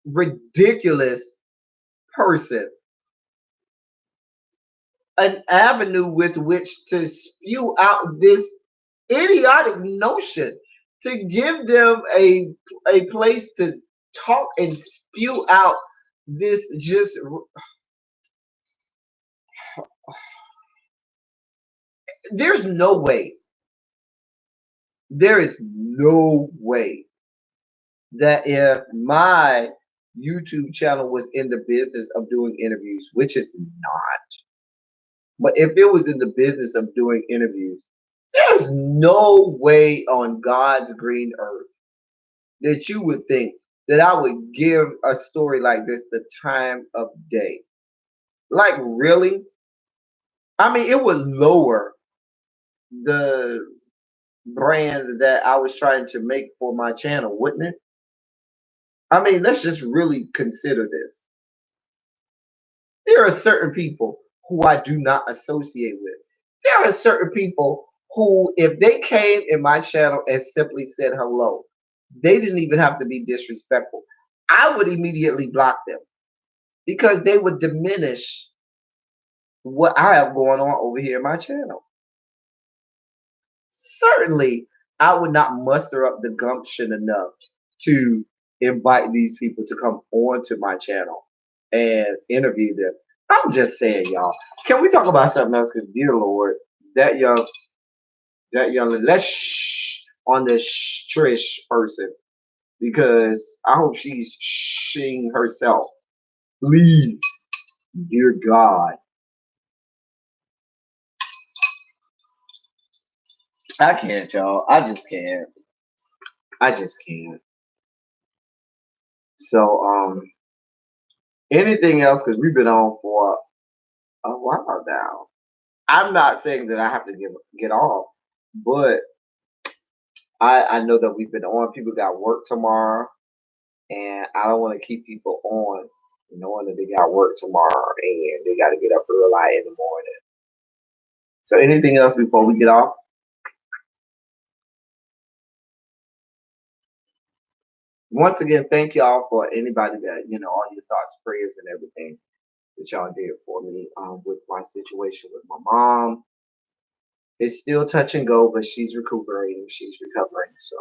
ridiculous person an avenue with which to spew out this idiotic notion, to give them a place to talk and spew out this just. There's no way, there is no way that if my YouTube channel was in the business of doing interviews, which is not, but if it was in the business of doing interviews, there's no way on God's green earth that you would think that I would give a story like this the time of day. Like, really? I mean, it would lower the brand that I was trying to make for my channel, wouldn't it? I mean, let's just really consider this. There are certain people who I do not associate with. There are certain people who, if they came in my channel and simply said hello, they didn't even have to be disrespectful. I would immediately block them because they would diminish what I have going on over here in my channel. Certainly, I would not muster up the gumption enough to invite these people to come onto my channel and interview them. I'm just saying, y'all. Can we talk about something else? Because, dear Lord, that young, let's on this Trish person because I hope she's shing herself. Please, dear God. I can't, y'all. I just can't. I just can't. So, anything else? Because we've been on for a while now. I'm not saying that I have to get off, but I know that we've been on. People got work tomorrow, and I don't want to keep people on knowing that they got work tomorrow and they got to get up early in the morning. So, anything else before we get off? Once again, thank y'all for anybody that all your thoughts, prayers, and everything that y'all did for me with my situation with my mom. It's still touch and go, but she's recuperating. She's recovering, so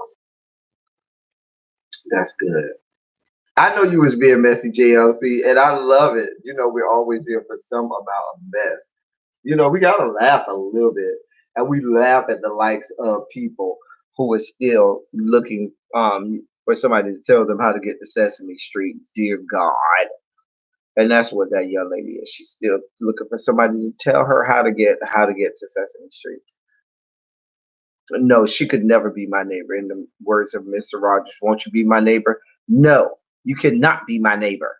that's good. I know you was being messy, JLC, and I love it. We're always here for some amount of mess. We gotta laugh a little bit, and we laugh at the likes of people who are still looking for somebody to tell them how to get to Sesame Street. Dear God. And that's what that young lady is. She's still looking for somebody to tell her how to get to Sesame Street. No, she could never be my neighbor. In the words of Mr. Rogers, won't you be my neighbor? No, you cannot be my neighbor.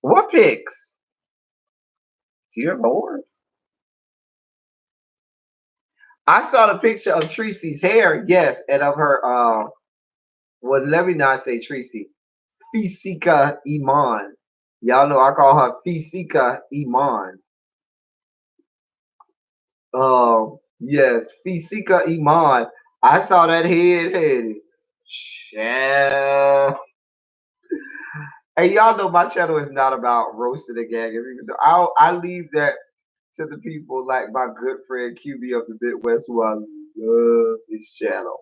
What pics? Dear Lord. I saw the picture of Tracy's hair, yes, and of her well, let me not say Tracy. Fisika Iman. Y'all know I call her Fisika Iman. Yes, Fisika Iman. I saw that headed. Yeah. Hey, y'all know my channel is not about roasting and gagging. I leave that to the people like my good friend QB of the Midwest, who I love his channel,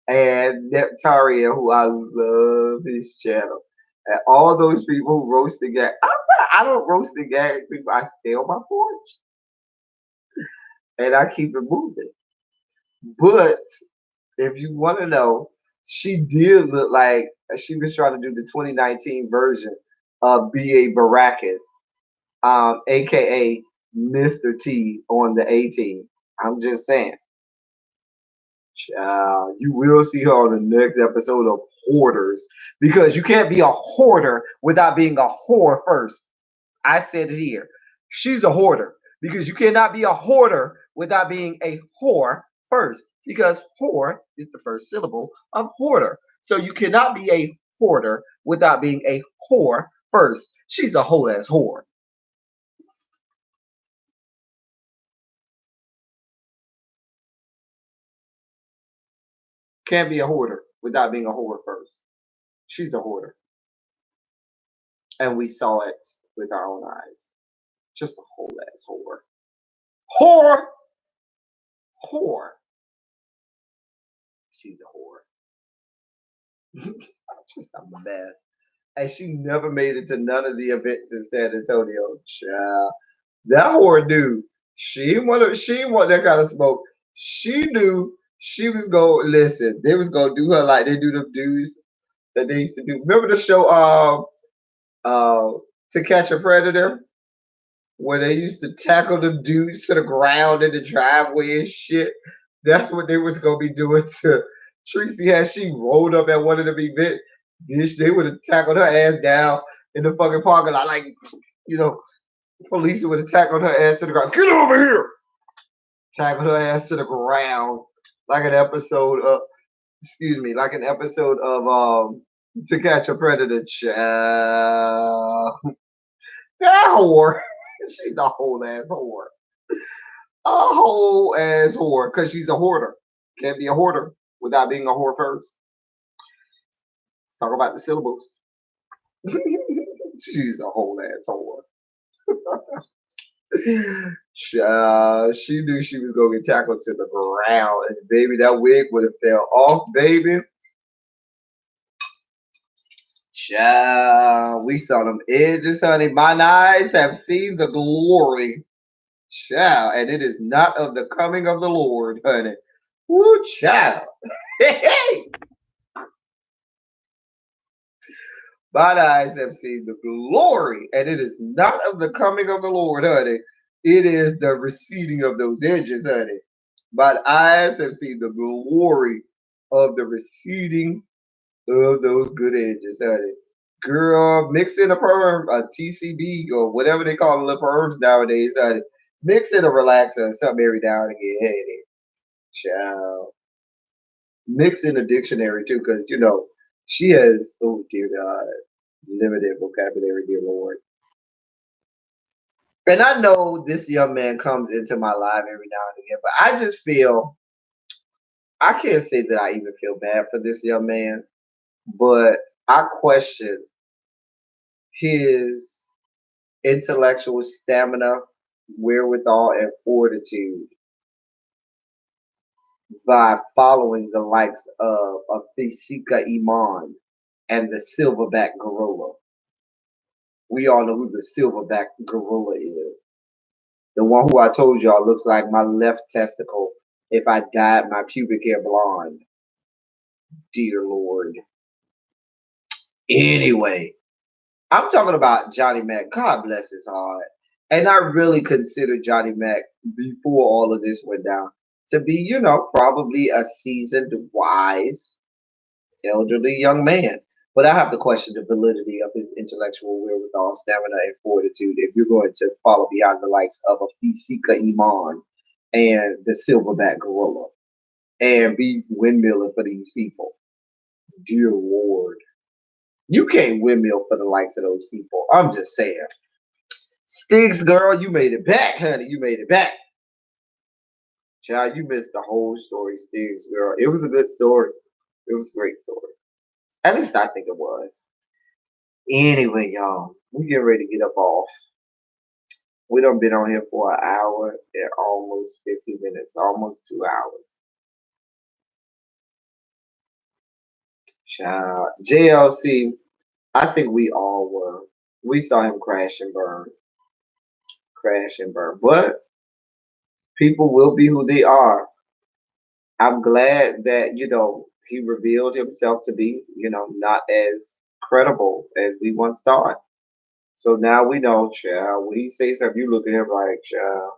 and Neptaria, who I love his channel, and all those people who roast and gag. I don't roast and gag people. I stay on my porch and I keep it moving. But if you want to know, she did look like she was trying to do the 2019 version of B.A. Baracus, aka Mr. T on the A Team. I'm just saying. You will see her on the next episode of Hoarders because you can't be a hoarder without being a whore first. I said it here. She's a hoarder because you cannot be a hoarder without being a whore first because whore is the first syllable of hoarder. So you cannot be a hoarder without being a whore first. She's a whole ass whore. Can't be a hoarder without being a whore first. She's a hoarder. And we saw it with our own eyes. Just a whole ass whore. Whore! Whore. She's a whore. Just a mess. And she never made it to none of the events in San Antonio. Child. That whore knew she didn't want that kind of smoke. She knew she was gonna listen. They was gonna do her like they do the dudes that they used to do. Remember the show To Catch a Predator? Where they used to tackle them dudes to the ground in the driveway and shit. That's what they was gonna be doing to Tracy had she rolled up at one of them events. Bitch, they would have tackled her ass down in the fucking parking lot. Like, police would have tackled her ass to the ground. Get over here! Tackled her ass to the ground. Like an episode of To Catch a Predator. Child. That whore. She's a whole ass whore. A whole ass whore. Because she's a hoarder. Can't be a hoarder without being a whore first. Let's talk about the syllables. She's a whole ass whore. She knew she was gonna get tackled to the ground, and baby, that wig would have fell off, baby. Child, we saw them edges, honey. Mine eyes have seen the glory, child, and it is not of the coming of the Lord, honey. Woo, child. Hey, mine eyes have seen the glory, and it is not of the coming of the Lord, honey. It is the receding of those edges, honey. Mine eyes have seen the glory of the receding of those good edges, honey. Girl, mix in a perm, a TCB, or whatever they call the perms nowadays, honey. Mix in a relaxer and something every now and again, hey, child. Mix in a dictionary too, because she has, oh dear God, limited vocabulary, dear Lord. And I know this young man comes into my life every now and again, but I just feel I can't say that I even feel bad for this young man, but I question his intellectual stamina, wherewithal, and fortitude by following the likes of Fisika Iman and the silverback gorilla. We all know who the silverback gorilla is. The one who I told y'all looks like my left testicle if I dyed my pubic hair blonde. Dear Lord. Anyway, I'm talking about Johnny Mac. God bless his heart. And I really considered Johnny Mac before all of this went down to be, probably a seasoned, wise, elderly young man. But I have to question the validity of his intellectual wherewithal, stamina, and fortitude if you're going to follow behind the likes of a Fisika Iman and the silverback gorilla and be windmilling for these people. Dear Lord. You can't windmill for the likes of those people. I'm just saying. Sticks, girl, you made it back, honey. You made it back. Child, you missed the whole story, Sticks, girl. It was a good story. It was a great story. At least I think it was. Anyway, y'all, we get ready to get up off. We done been on here for an hour and almost 50 minutes, almost 2 hours. Child, JLC, I think we all were. We saw him crash and burn. Crash and burn. But people will be who they are. I'm glad that, he revealed himself to be, not as credible as we once thought. So now we know, child, when he says something, you look at him like, child,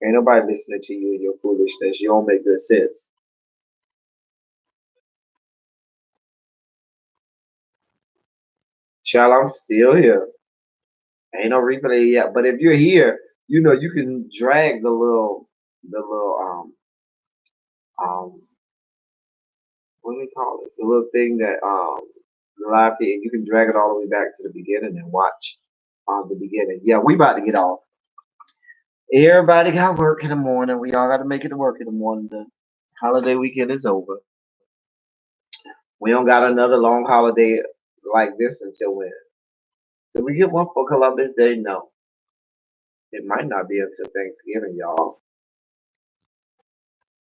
ain't nobody listening to you and your foolishness. You don't make good sense. Child, I'm still here. Ain't no replay yet. But if you're here, you can drag the little um what do we call it? The little thing that the live feed, and you can drag it all the way back to the beginning and watch the beginning. Yeah, we about to get off. Everybody got work in the morning. We all got to make it to work in the morning. The holiday weekend is over. We don't got another long holiday like this until when? Did we get one for Columbus Day? No. It might not be until Thanksgiving, y'all.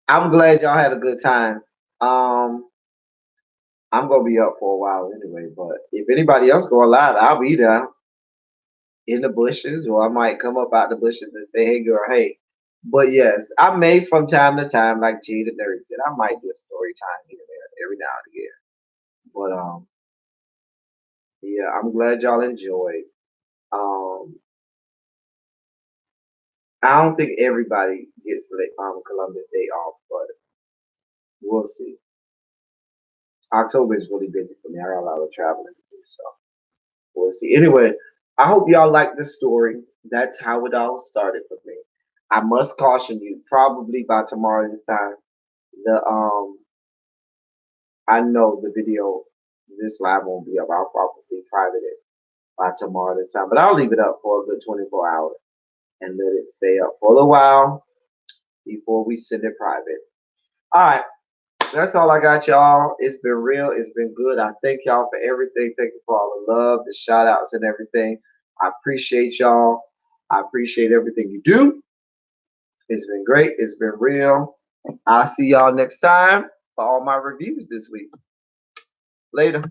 I'm glad y'all had a good time. Um, I'm gonna be up for a while anyway, but if anybody else go live, I'll be there in the bushes, or I might come up out the bushes and say, "Hey, girl, hey." But yes, I may from time to time, like G the nerd said, I might do a story time here and there every now and again. But yeah, I'm glad y'all enjoyed. Um, I don't think everybody gets Columbus Day off, but we'll see. October is really busy for me. I got a lot of traveling to do, so we'll see. Anyway, I hope y'all like the story. That's how it all started for me. I must caution you, probably by tomorrow this time, the I know the video, this live won't be up. I'll probably private it. by tomorrow this time. But I'll leave it up for a good 24 hours and let it stay up for a little while before we send it private. All right. That's all I got, y'all. It's been real. It's been good. I thank y'all for everything. Thank you for all the love, the shout outs, and everything. I appreciate y'all. I appreciate everything you do. It's been great. It's been real. I'll see y'all next time for all my reviews this week. Later.